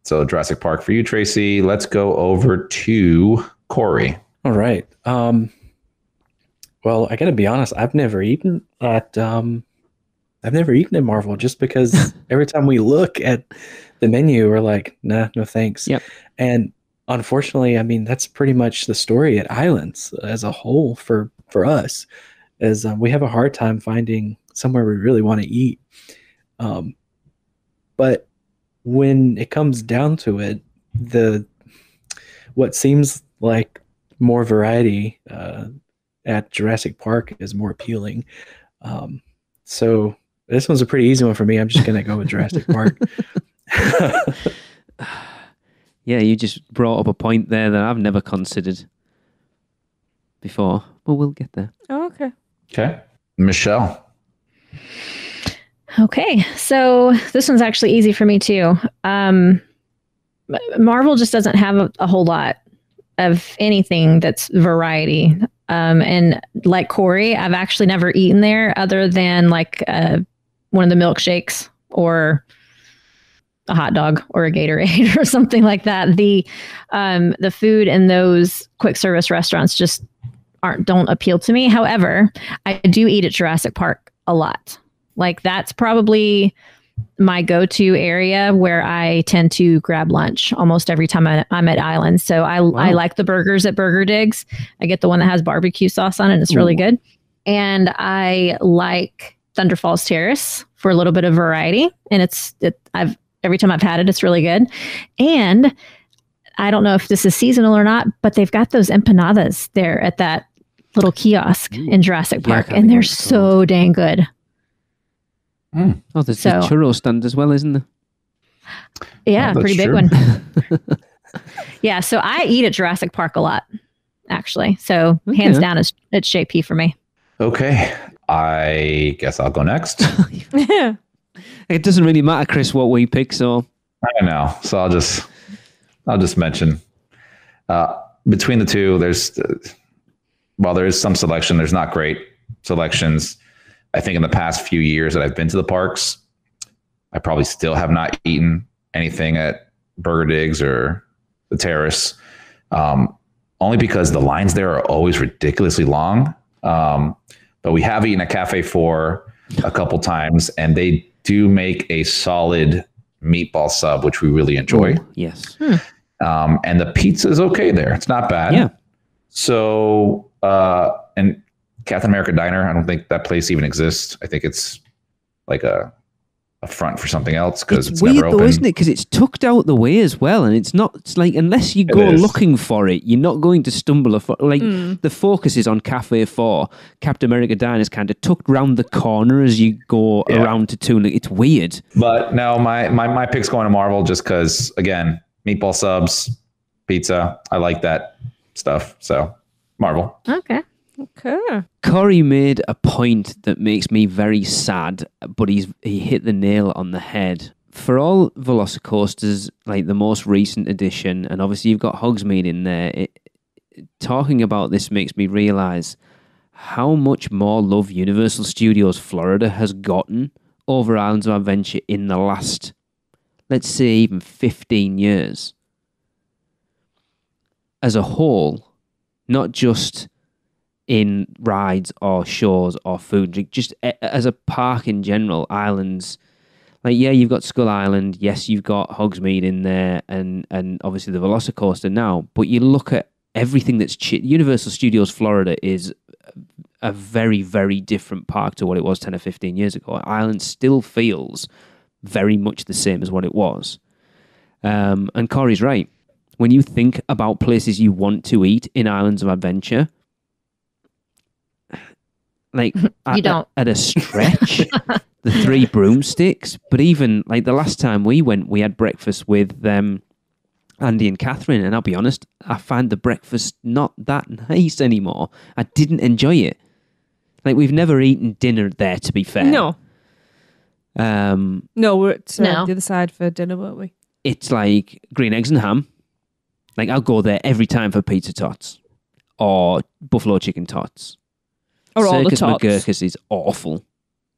So Jurassic Park for you, Tracy. Let's go over to Corey. All right. Well, I got to be honest. I've never eaten at Marvel just because every time we look at the menu, we're like, nah, no thanks. Yep. And unfortunately, I mean, that's pretty much the story at Islands as a whole for us, is we have a hard time finding somewhere we really want to eat. But when it comes down to it, what seems like more variety at Jurassic Park is more appealing. So this one's a pretty easy one for me. I'm just going to go with Jurassic Park. Yeah, you just brought up a point there that I've never considered before. But we'll get there. Oh, okay. Okay. Michelle. Okay, so this one's actually easy for me too. Marvel just doesn't have a whole lot of anything that's variety. And like Corey, I've actually never eaten there other than like one of the milkshakes or a hot dog or a Gatorade or something like that. The food in those quick service restaurants just don't appeal to me. However, I do eat at Jurassic Park a lot. Like that's probably my go-to area where I tend to grab lunch almost every time I'm at Islands. So I like the burgers at Burger Digs. I get the one that has barbecue sauce on it. It's really good. And I like Thunder Falls Terrace for a little bit of variety. And every time I've had it, it's really good. And I don't know if this is seasonal or not, but they've got those empanadas there at that little kiosk in Jurassic Park. And they're so dang good. Oh, there's the churro stand as well, isn't there? Yeah, Oh, pretty big true. one. Yeah, so I eat at Jurassic Park a lot, actually. So hands down, it's JP for me. Okay. I guess I'll go next. Yeah. It doesn't really matter, Chris, what we pick. So I know. So I'll just mention between the two, while there is some selection, there's not great selections. I think in the past few years that I've been to the parks, I probably still have not eaten anything at Burger Digs or the Terrace, only because the lines there are always ridiculously long. But we have eaten at Cafe 4 a couple times, and they do make a solid meatball sub, which we really enjoy. Ooh, yes. And the pizza is okay there. It's not bad. Yeah. So, and Captain America Diner, I don't think that place even exists. I think it's like a front for something else because it's weird never open. though, isn't it? Because it's tucked out the way as well, and it's like unless you go looking for it, you're not going to stumble upon. Like the focus is on Cafe 4. Captain America Diner is kind of tucked round the corner as you go around to 2. It's weird. But no, my pick's going to Marvel just because, again, meatball subs, pizza. I like that stuff. So Marvel. Okay. Okay. Corey made a point that makes me very sad, but he hit the nail on the head. For all Velocicoasters, like the most recent edition, and obviously you've got Hogsmeade in there, talking about this makes me realise how much more love Universal Studios Florida has gotten over Islands of Adventure in the last, let's say, even 15 years. As a whole, not just in rides or shows or food. Just as a park in general, islands, like, yeah, you've got Skull Island. Yes, you've got Hogsmeade in there, and obviously the Velocicoaster now. But you look at everything that's Universal Studios Florida is a very, very different park to what it was 10 or 15 years ago. Island still feels very much the same as what it was. And Corey's right. When you think about places you want to eat in Islands of Adventure, like You don't. at a stretch, the Three Broomsticks. But even like the last time we went, we had breakfast with Andy and Catherine, and I'll be honest, I find the breakfast not that nice anymore. I didn't enjoy it. Like, we've never eaten dinner there, to be fair. No. No, we're at the other side for dinner, weren't we? It's like green eggs and ham. Like, I'll go there every time for pizza tots or buffalo chicken tots. Or all the Circus tots. McGurkus is awful.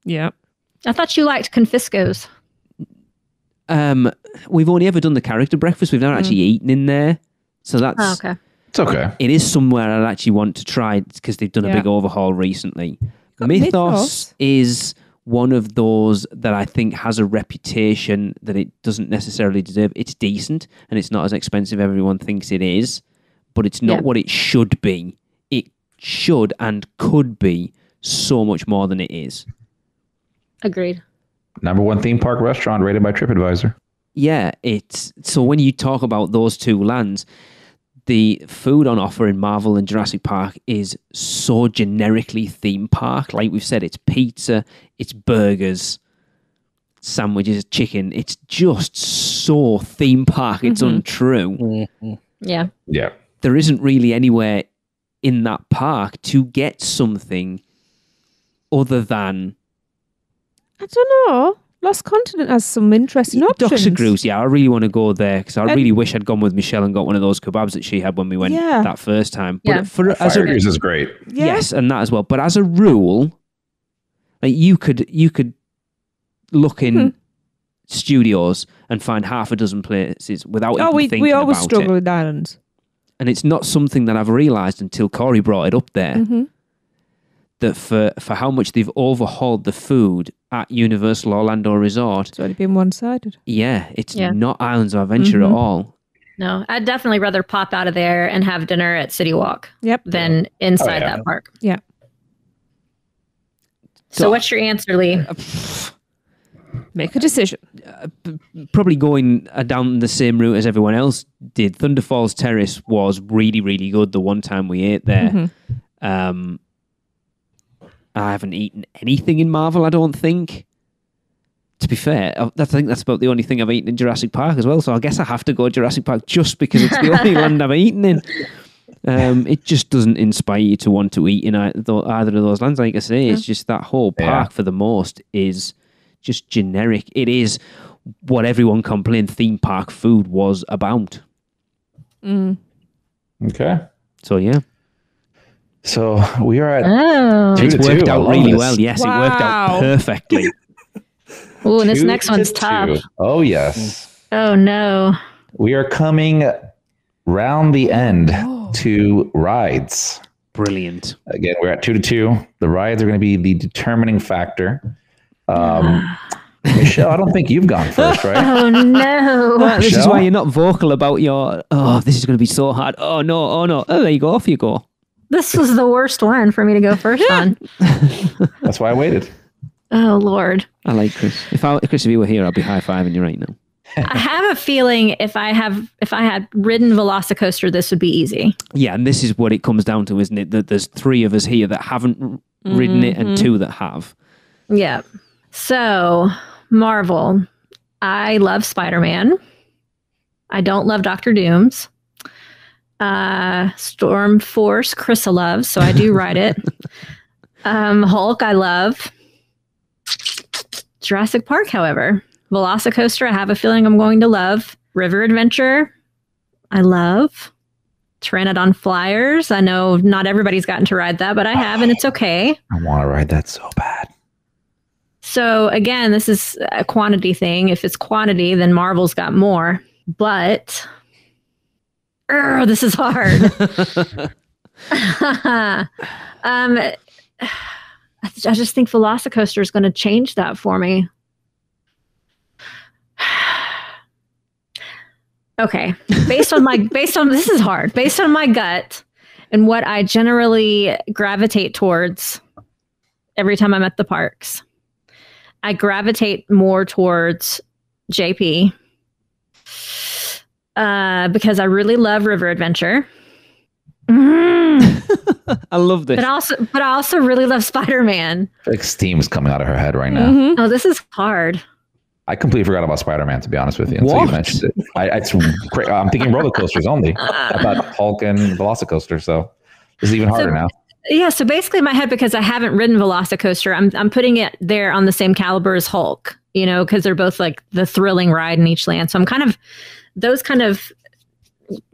Yeah. I thought you liked Confisco's. We've only ever done the character breakfast. We've never actually eaten in there. So that's... Oh, okay. It's okay. It is somewhere I'd actually want to try because they've done a big overhaul recently. Mythos is one of those that I think has a reputation that it doesn't necessarily deserve. It's decent and it's not as expensive as everyone thinks it is, but it's not what it should be. It should and could be so much more than it is. Agreed. #1 theme park restaurant rated by TripAdvisor. Yeah, it's so when you talk about those two lands, the food on offer in Marvel and Jurassic Park is so generically theme park. Like we've said, it's pizza, it's burgers, sandwiches, chicken. It's just so theme park. It's untrue. Yeah. Yeah. There isn't really anywhere in that park to get something other than... I don't know. Lost Continent has some interesting options. Dr. Grooves, I really want to go there because I really wish I'd gone with Michelle and got one of those kebabs that she had when we went that first time. But Fire Eaters is great. Yeah. Yes, and that as well. But as a rule, like you could look in studios and find half a dozen places without even thinking we always about struggle it. with islands. And it's not something that I've realised until Corey brought it up there. That for how much they've overhauled the food at Universal Orlando Resort. It's only been one-sided. Yeah, it's not Islands of Adventure at all. No, I'd definitely rather pop out of there and have dinner at City Walk than inside that park. Yeah. So what's your answer, Lee? Make a decision. Probably going down the same route as everyone else did. Thunder Falls Terrace was really, really good the one time we ate there. I haven't eaten anything in Marvel, I don't think. To be fair, I think that's about the only thing I've eaten in Jurassic Park as well, so I guess I have to go Jurassic Park just because it's the only land I've eaten in. It just doesn't inspire you to want to eat in either of those lands. Like I say, it's just that whole park for the most is just generic. It is what everyone complained theme park food was about. Okay. So, yeah. So we are at It's 2-2. worked out really well. Yes, Wow. it worked out perfectly. Oh, and this next one's 2-2. tough. Oh, yes. Oh, no. We are coming round the end to rides. Brilliant. Again, we're at 2-2. The rides are going to be the determining factor. Michelle, I don't think you've gone first, right? Oh, no. This is Michelle? why you're not vocal about your, this is going to be so hard. Oh, no. Oh, there you go. Off you go. This was the worst one for me to go first on. That's why I waited. Oh, Lord. I like Chris. Chris, if you were here, I'd be high-fiving you right now. I have a feeling if I had ridden Velocicoaster, this would be easy. Yeah, and this is what it comes down to, isn't it? That there's 3 of us here that haven't ridden it and 2 that have. Yeah. So, Marvel. I love Spider-Man. I don't love Doctor Dooms. Storm Force, Chrissa loves, so I do ride it. Hulk, I love. Jurassic Park, however. Velocicoaster, I have a feeling I'm going to love. River Adventure, I love. Pteranodon Flyers, I know not everybody's gotten to ride that, but I have, and it's okay. I want to ride that so bad. So again, this is a quantity thing. If it's quantity, then Marvel's got more. But this is hard. I just think Velocicoaster is going to change that for me. Okay, based on this is hard. Based on my gut and what I generally gravitate towards every time I'm at the parks, I gravitate more towards JP because I really love River Adventure. I love this. But I also really love Spider-Man. Like steam's coming out of her head right now. Mhm. Oh, this is hard. I completely forgot about Spider-Man, to be honest with you, until you mentioned it. It's great. I'm thinking roller coasters only. I thought Hulk and Velocicoaster, so this is even harder now. Yeah, so basically in my head, because I haven't ridden Velocicoaster, I'm putting it there on the same caliber as Hulk, you know, because they're both like the thrilling ride in each land. So I'm those kind of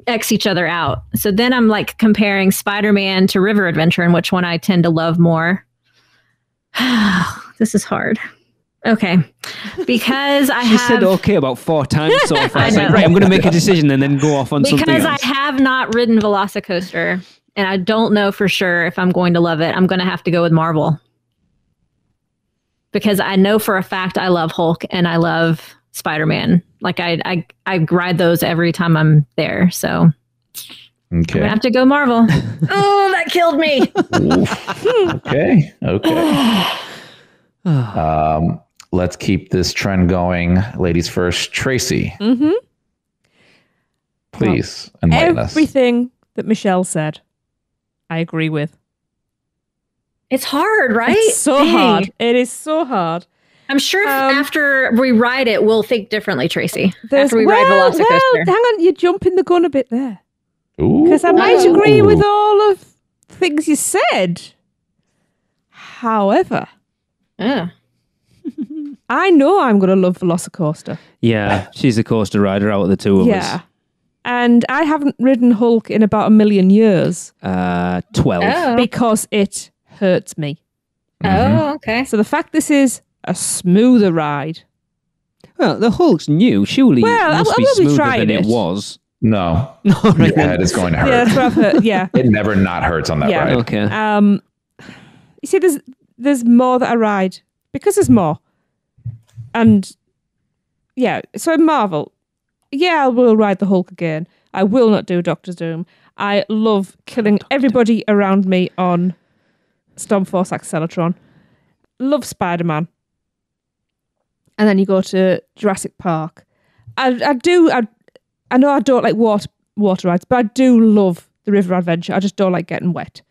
X each other out. So then I'm like comparing Spider-Man to River Adventure and which one I tend to love more. This is hard. Okay. Because She said okay about 4 times so far. I was like, right, I'm going to make a decision and then go off on something else. Because I have not ridden Velocicoaster and I don't know for sure if I'm going to love it. I'm going to have to go with Marvel. Because I know for a fact I love Hulk and I love Spider-Man. Like I ride those every time I'm there. So I'm gonna have to go Marvel. Oh, that killed me. Okay. Let's keep this trend going. Ladies first, Tracy. Mm-hmm. Please enlighten us. Everything that Michelle said, I agree with. It's hard, right? It's so hard. It is so hard. I'm sure after we ride it, we'll think differently, Tracy. After we ride Well, Velocicoaster. hang on, you're jumping the gun a bit there. Because I might agree with all of the things you said. However, I know I'm going to love Velocicoaster. Yeah, she's a coaster rider out of the two of us. Yeah. And I haven't ridden Hulk in about 1 million years. 12. Because it hurts me. Oh, okay. So the fact this is a smoother ride. Well, the Hulk's new. Surely it must be smoother than it was. No. Right. Your head is going to hurt. Yeah, that's what I've heard. Yeah. It never not hurts on that ride. Okay. You see, there's more that I ride because there's more. And yeah, so in Marvel, yeah, I will ride the Hulk again. I will not do Doctor Doom. I love killing everybody around me on Stormforce Acceleratron. Love Spider-Man. And then you go to Jurassic Park. I know I don't like water rides, but I do love the river adventure. I just don't like getting wet.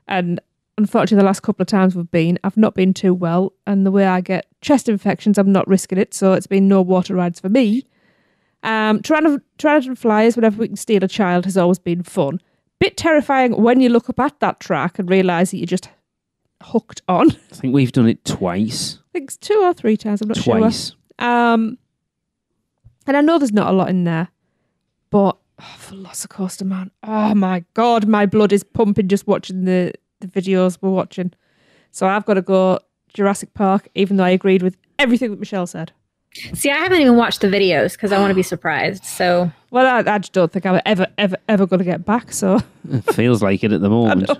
And unfortunately, the last couple of times I've not been too well. And the way I get chest infections, I'm not risking it. So it's been no water rides for me. Trying flyers whenever we can steal a child has always been fun. Bit terrifying when you look up at that track and realise that you're just hooked on. I think we've done it twice. I think it's 2 or 3 times, I'm not sure. Twice. And I know there's not a lot in there, but Velocicoaster, man. Oh my God, my blood is pumping just watching the videos we're watching. So I've got to go Jurassic Park, even though I agreed with everything that Michelle said. See, I haven't even watched the videos because I want to be surprised. So, well, I just don't think I'm ever going to get back. So it feels like it at the moment.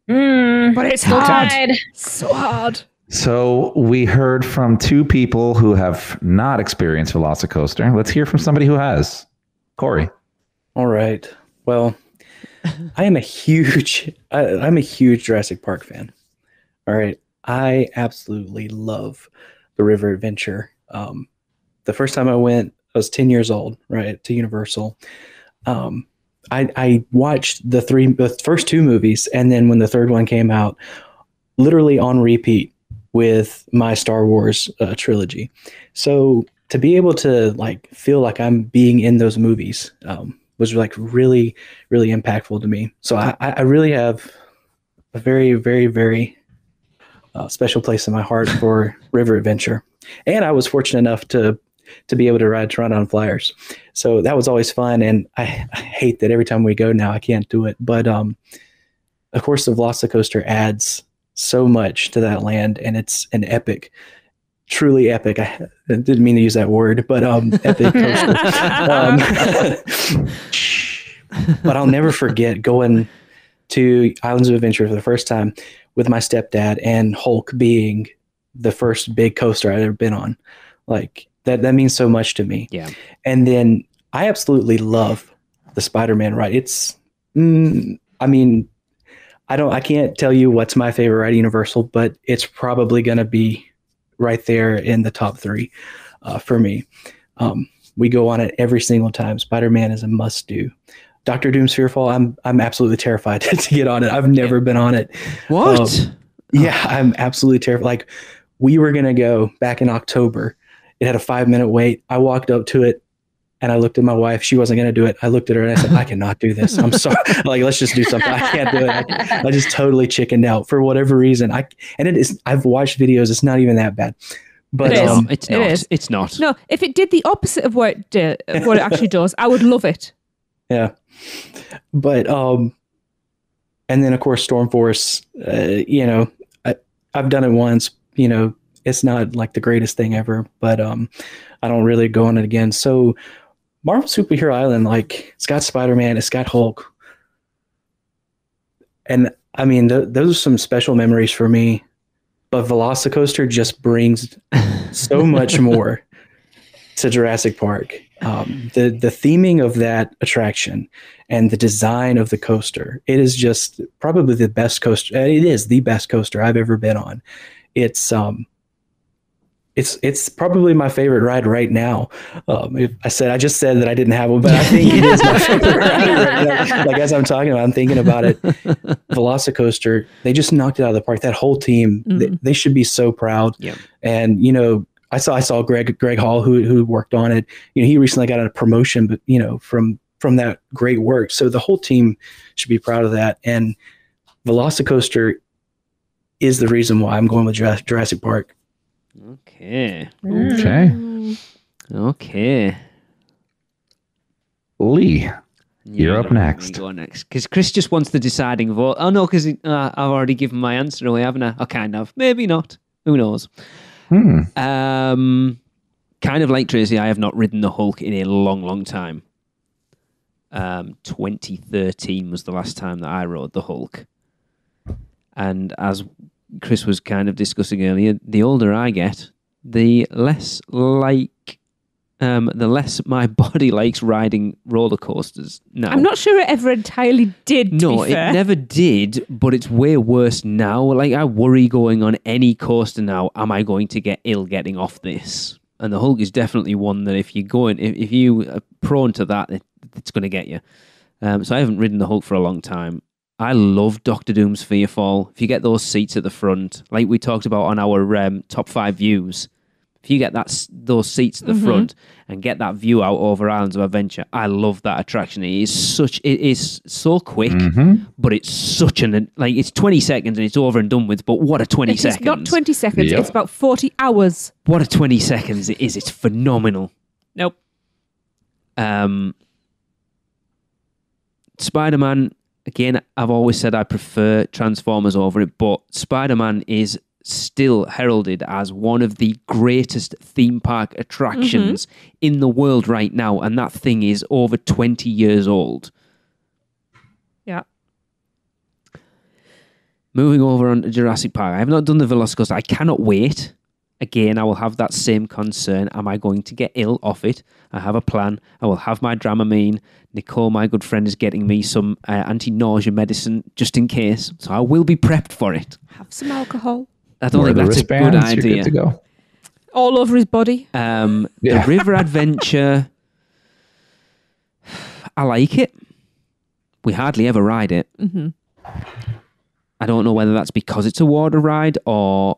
But it's hard. Tied. So hard. So we heard from 2 people who have not experienced Velocicoaster. Let's hear from somebody who has. Corey. All right. Well, I'm a huge Jurassic Park fan. All right. I absolutely love the river adventure. The first time I went, I was 10 years old, right, to Universal. I watched the first 2 movies, and then when the third one came out, literally on repeat with my Star Wars trilogy. So to be able to like feel like I'm being in those movies was like really, really impactful to me. So I really have a very, very, very special place in my heart for river adventure. And I was fortunate enough to be able to ride Toronto Flyers. So that was always fun. And I hate that every time we go now, I can't do it. But of course, the Velocicoaster adds so much to that land. And it's an epic, truly epic. I didn't mean to use that word, but epic coaster. But I'll never forget going to Islands of Adventure for the first time with my stepdad, and Hulk being the first big coaster I've ever been on. Like that means so much to me. Yeah. And then I absolutely love the Spider-Man ride. It's, I mean, I can't tell you what's my favorite ride at Universal, but it's probably going to be right there in the top 3 for me. We go on it every single time. Spider-Man is a must do. Dr. Doom's Fearfall, I'm absolutely terrified to get on it. I've never been on it. What? Yeah, I'm absolutely terrified. Like, we were going to go back in October. It had a 5-minute wait. I walked up to it and I looked at my wife. She wasn't going to do it. I looked at her and I said, I cannot do this. I'm sorry. Like, let's just do something. I can't do it. I just totally chickened out for whatever reason. I've watched videos. It's not even that bad. But It's not. It's not. No, if it did the opposite of what it actually does, I would love it. Yeah. But, and then of course, Storm Force, I've done it once, it's not like the greatest thing ever, but, I don't really go on it again. So Marvel Superhero Island, like, it's got Spider-Man, it's got Hulk. And I mean, those are some special memories for me, but Velocicoaster just brings so much more to Jurassic Park. The theming of that attraction and the design of the coaster, it is just probably the best coaster. It is the best coaster I've ever been on. It's probably my favorite ride right now. I just said that I didn't have one, but I think it is my favorite ride right now. Like, as I'm talking about, I'm thinking about it. Velocicoaster, they just knocked it out of the park. That whole team, they should be so proud. Yep. And, I saw Greg Hall who worked on it. He recently got a promotion, but from that great work. So the whole team should be proud of that. And Velocicoaster is the reason why I'm going with Jurassic Park. Okay. Lee, you're up next. Go next. Because Chris just wants the deciding vote. Oh, no, because I've already given my answer away, haven't I? Oh, kind of. Maybe not. Who knows? Kind of like Tracy, I have not ridden the Hulk in a long, long time. 2013 was the last time that I rode the Hulk. And as Chris was kind of discussing earlier, the older I get, the less my body likes riding roller coasters now. I'm not sure it ever entirely did. No, it never did, but it's way worse now. Like, I worry going on any coaster now, am I going to get ill getting off this? And the Hulk is definitely one that if you are prone to that, it's going to get you. So I haven't ridden the Hulk for a long time. I love Doctor Doom's Fearfall. If you get those seats at the front, like we talked about on our top 5 views, if you get those seats at the front and get that view out over Islands of Adventure, I love that attraction. It is so quick, but it's such it's 20 seconds and it's over and done with. But what a 20 seconds! It's not 20 seconds. Yep. It's about 40 hours. What a 20 seconds it is! It's phenomenal. Nope. Spider-Man. Again, I've always said I prefer Transformers over it, but Spider-Man is still heralded as one of the greatest theme park attractions in the world right now, and that thing is over 20 years old. Yeah. Moving over on to Jurassic Park. I have not done the Velocicoaster. I cannot wait. Again, I will have that same concern. Am I going to get ill off it? I have a plan. I will have my Dramamine. Nicole, my good friend, is getting me some anti-nausea medicine just in case. So I will be prepped for it. Have some alcohol. I don't think that's a good idea. You're good to go. All over his body. The River Adventure, I like it. We hardly ever ride it. I don't know whether that's because it's a water ride or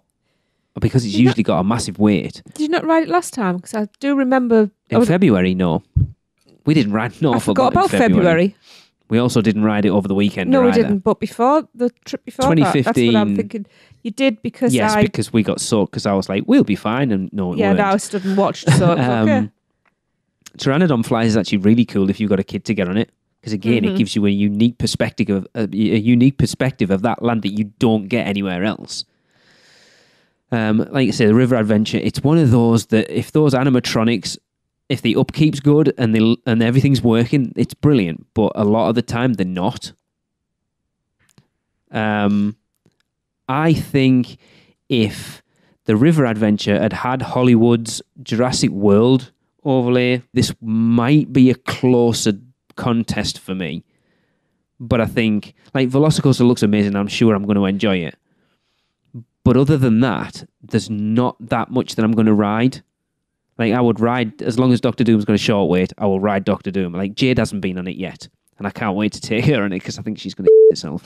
because it's usually got a massive wait. Did you not ride it last time? Because I do remember... In February, no. We didn't ride an awful lot in about February. We also didn't ride it over the weekend. No, we either. didn't. But before, the trip before 2015, that's what I'm thinking. You did because because we got soaked because I was like, we'll be fine. And no, it weren't. Yeah, I stood and watched. So it was okay. Pteranodon Flies is actually really cool if you've got a kid to get on it. Because again, it gives you a unique perspective of that land that you don't get anywhere else. Like I say, the River Adventure, it's one of those that if those animatronics if the upkeep's good and everything's working, it's brilliant. But a lot of the time, they're not. I think if the River Adventure had Hollywood's Jurassic World overlay, this might be a closer contest for me. But I think, like, Velocicoaster looks amazing. I'm sure I'm going to enjoy it. But other than that, there's not that much that I'm going to ride. Like, I would ride, as long as Doctor Doom's going to short wait, I will ride Doctor Doom. Like, Jade hasn't been on it yet. And I can't wait to take her on it because I think she's going to herself.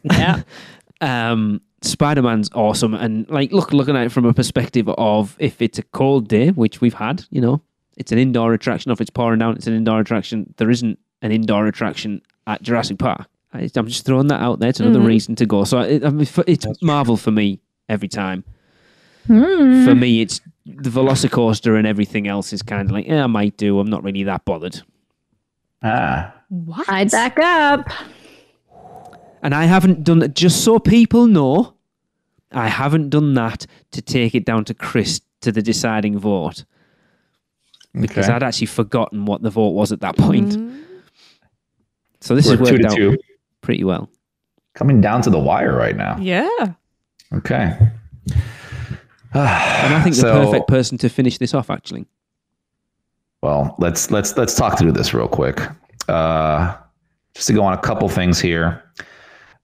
Yeah. Spider-Man's awesome. And, like, looking at it from a perspective of if it's a cold day, which we've had, you know, it's an indoor attraction. If it's pouring down, it's an indoor attraction. There isn't an indoor attraction at Jurassic Park. I'm just throwing that out there. It's another reason to go. So it's Marvel for me every time. For me, it's the Velocicoaster and everything else is kind of like, I might do. I'm not really that bothered. What? I'd back up. And I haven't done that, just so people know, I haven't done that to take it down to Chris to the deciding vote. Because I'd actually forgotten what the vote was at that point. So this is worked out pretty well. Coming down to the wire right now. Yeah. Okay. And I think the perfect person to finish this off, actually. Well, let's talk through this real quick. Just to go on a couple things here.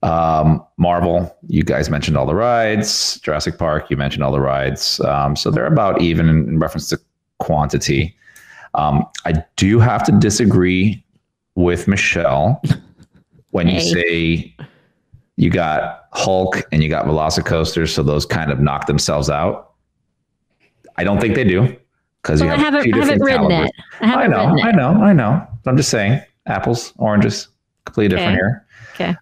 Marvel, you guys mentioned all the rides. Jurassic Park, you mentioned all the rides. So they're about even in reference to quantity. I do have to disagree with Michelle when you say you got Hulk and you got Velocicoasters, so those kind of knock themselves out. I don't think they do because you have two different calibers. I know. I'm just saying, apples, oranges, completely different here. Okay.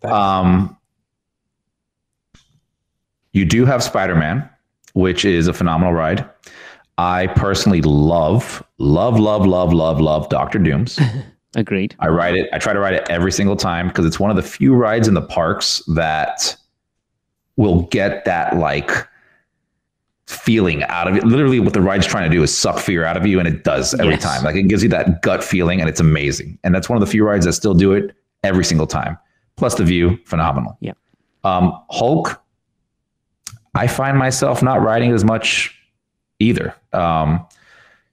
You do have Spider-Man, which is a phenomenal ride. I personally love Dr. Doom's. Agreed. I ride it. I try to ride it every single time because it's one of the few rides in the parks that will get that like feeling out of it. Literally what the ride's trying to do is suck fear out of you, and it does every time. Like, it gives you that gut feeling, and it's amazing. And that's one of the few rides that still do it every single time. Plus the view, phenomenal. Yeah. Hulk, I find myself not riding as much either.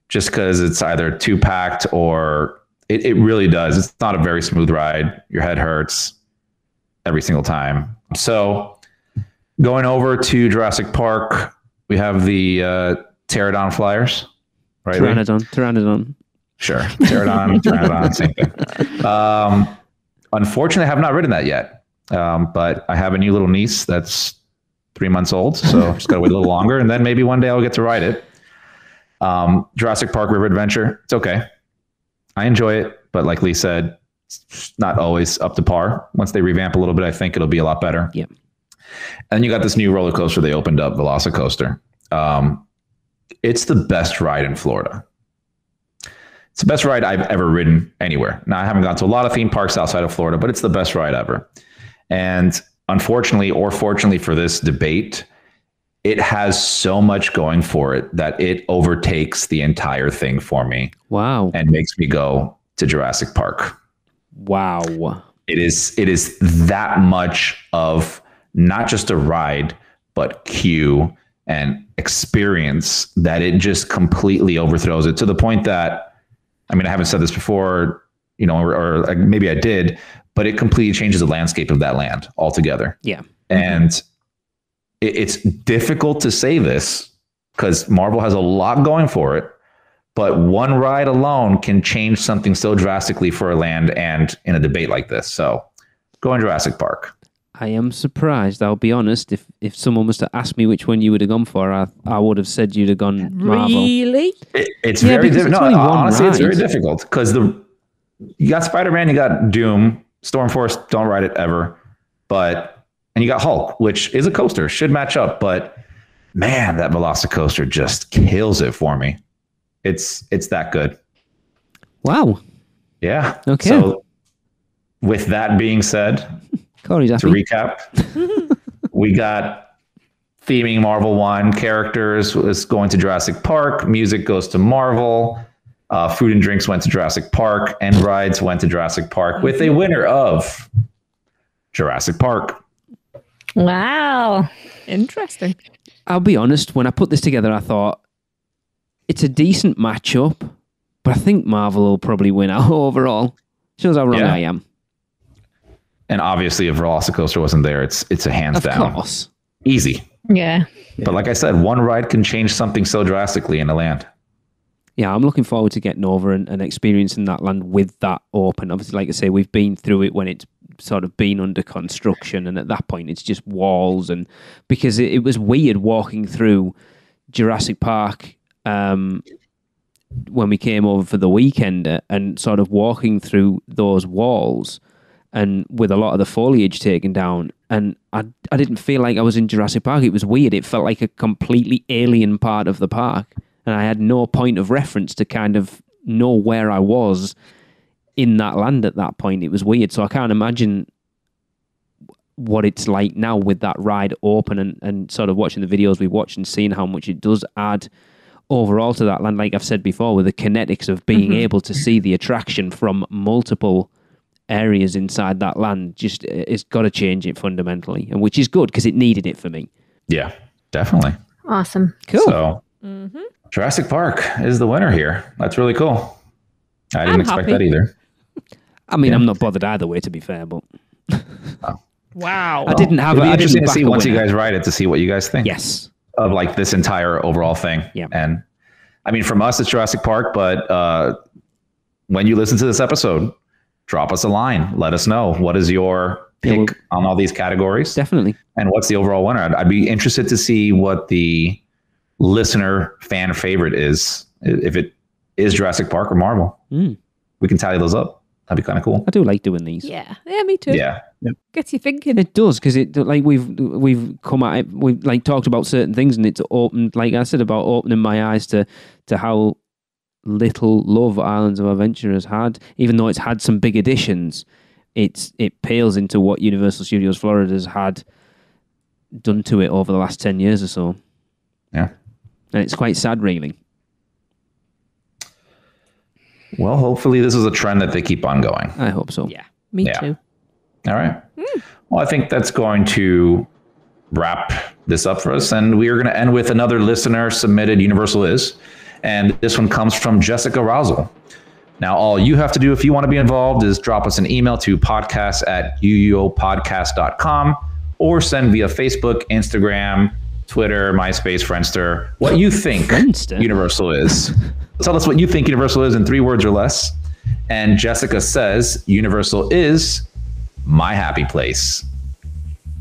Just because it's either too packed or it really does. It's not a very smooth ride. Your head hurts every single time. So going over to Jurassic Park, we have the Pterodon flyers, right? Pteranodon. Sure. Pterodon, same thing. Unfortunately, I have not ridden that yet. But I have a new little niece that's 3 months old, so just got to wait a little longer, and then maybe one day I'll get to ride it. Jurassic Park River Adventure, it's okay. I enjoy it, but like Lee said, it's not always up to par. Once they revamp a little bit, I think it'll be a lot better. Yeah. And you got this new roller coaster they opened up, Velocicoaster. It's the best ride in Florida. It's the best ride I've ever ridden anywhere. Now, I haven't gone to a lot of theme parks outside of Florida, but it's the best ride ever. And unfortunately, or fortunately for this debate, it has so much going for it that it overtakes the entire thing for me. Wow. And makes me go to Jurassic Park. Wow. It is that much of not just a ride, but queue and experience that it just completely overthrows it, to the point that, I mean, I haven't said this before, you know, or maybe I did, but it completely changes the landscape of that land altogether. Yeah. And it's difficult to say this because Marvel has a lot going for it, but one ride alone can change something so drastically for a land and in a debate like this. So go in Jurassic Park. I am surprised, I'll be honest. If someone was to ask me which one you would have gone for, I would have said you'd have gone Marvel. Really? It's very difficult. No, honestly, it's very difficult because you got Spider-Man, you got Doom, Storm Force, don't ride it ever. And you got Hulk, which is a coaster, should match up. But man, that Velocicoaster just kills it for me. It's that good. Wow. Yeah. Okay. So with that being said, Corey's to recap, we got theming Marvel one. Characters is going to Jurassic Park. Music goes to Marvel. Food and drinks went to Jurassic Park. And rides went to Jurassic Park with a winner of Jurassic Park. Wow. Interesting. I'll be honest, when I put this together, I thought it's a decent matchup, but I think Marvel will probably win out overall. Shows how wrong I am. And obviously, if Velocicoaster wasn't there, it's a hands down. Of course. Easy. Yeah. But like I said, one ride can change something so drastically in the land. Yeah, I'm looking forward to getting over and experiencing that land with that open. Obviously, like I say, we've been through it when it's sort of been under construction, and at that point it's just walls. And because it was weird walking through Jurassic Park when we came over for the weekend and sort of walking through those walls and with a lot of the foliage taken down, and I didn't feel like I was in Jurassic Park. It was weird. It felt like a completely alien part of the park, and I had no point of reference to kind of know where I was in that land at that point. It was weird. So I can't imagine what it's like now with that ride open and sort of watching the videos we watched and seeing how much it does add overall to that land. Like I've said before, with the kinetics of being able to see the attraction from multiple areas inside that land, just it's got to change it fundamentally, and which is good because it needed it for me. Yeah, definitely. Awesome. Cool. So Jurassic Park is the winner here. That's really cool. I didn't expect that either. I mean, I'm not bothered either way, to be fair, but Wow. I didn't have. It'll be I interesting didn't to see back a once you winner. guys ride it to see what you guys think. Yes. Of like this entire overall thing. Yeah. And I mean, from us, it's Jurassic Park, but when you listen to this episode, drop us a line. Let us know what is your pick on all these categories. Definitely. And what's the overall winner? I'd be interested to see what the listener fan favorite is, if it is Jurassic Park or Marvel. We can tally those up. That'd be kind of cool. I do like doing these. Yeah, me too. Yeah. Gets you thinking. It does, because it like we've come at it, we've like talked about certain things, and it's opened, like I said, about opening my eyes to how little love Islands of Adventure has had. Even though it's had some big additions, it pales into what Universal Studios Florida has had done to it over the last 10 years or so. Yeah. And it's quite sad, really. Well, hopefully this is a trend that they keep on going. I hope so. Yeah, me too. All right. Well, I think that's going to wrap this up for us. And we are going to end with another listener submitted Universal Is. And this one comes from Jessica Rousel. Now, all you have to do if you want to be involved is drop us an email to podcast@uuopodcast.com or send via Facebook, Instagram, Twitter, MySpace, Friendster, what you think Friendster? Universal is. Tell us what you think Universal is in 3 words or less. And Jessica says Universal is my happy place.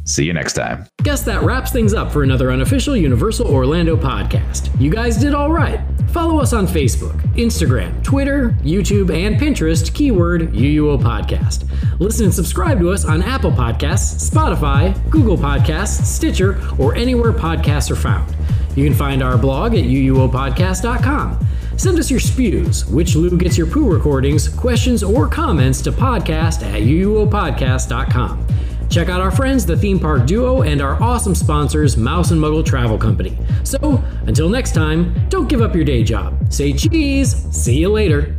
See you next time. Guess that wraps things up for another unofficial Universal Orlando podcast. You guys did all right. Follow us on Facebook, Instagram, Twitter, YouTube, and Pinterest, keyword UUO Podcast. Listen and subscribe to us on Apple Podcasts, Spotify, Google Podcasts, Stitcher, or anywhere podcasts are found. You can find our blog at uuopodcast.com. Send us your spews, which Lou gets your poo recordings, questions, or comments to podcast@uuopodcast.com. Check out our friends, the Theme Park Duo, and our awesome sponsors, Mouse and Muggle Travel Company. So, until next time, don't give up your day job. Say cheese. See you later.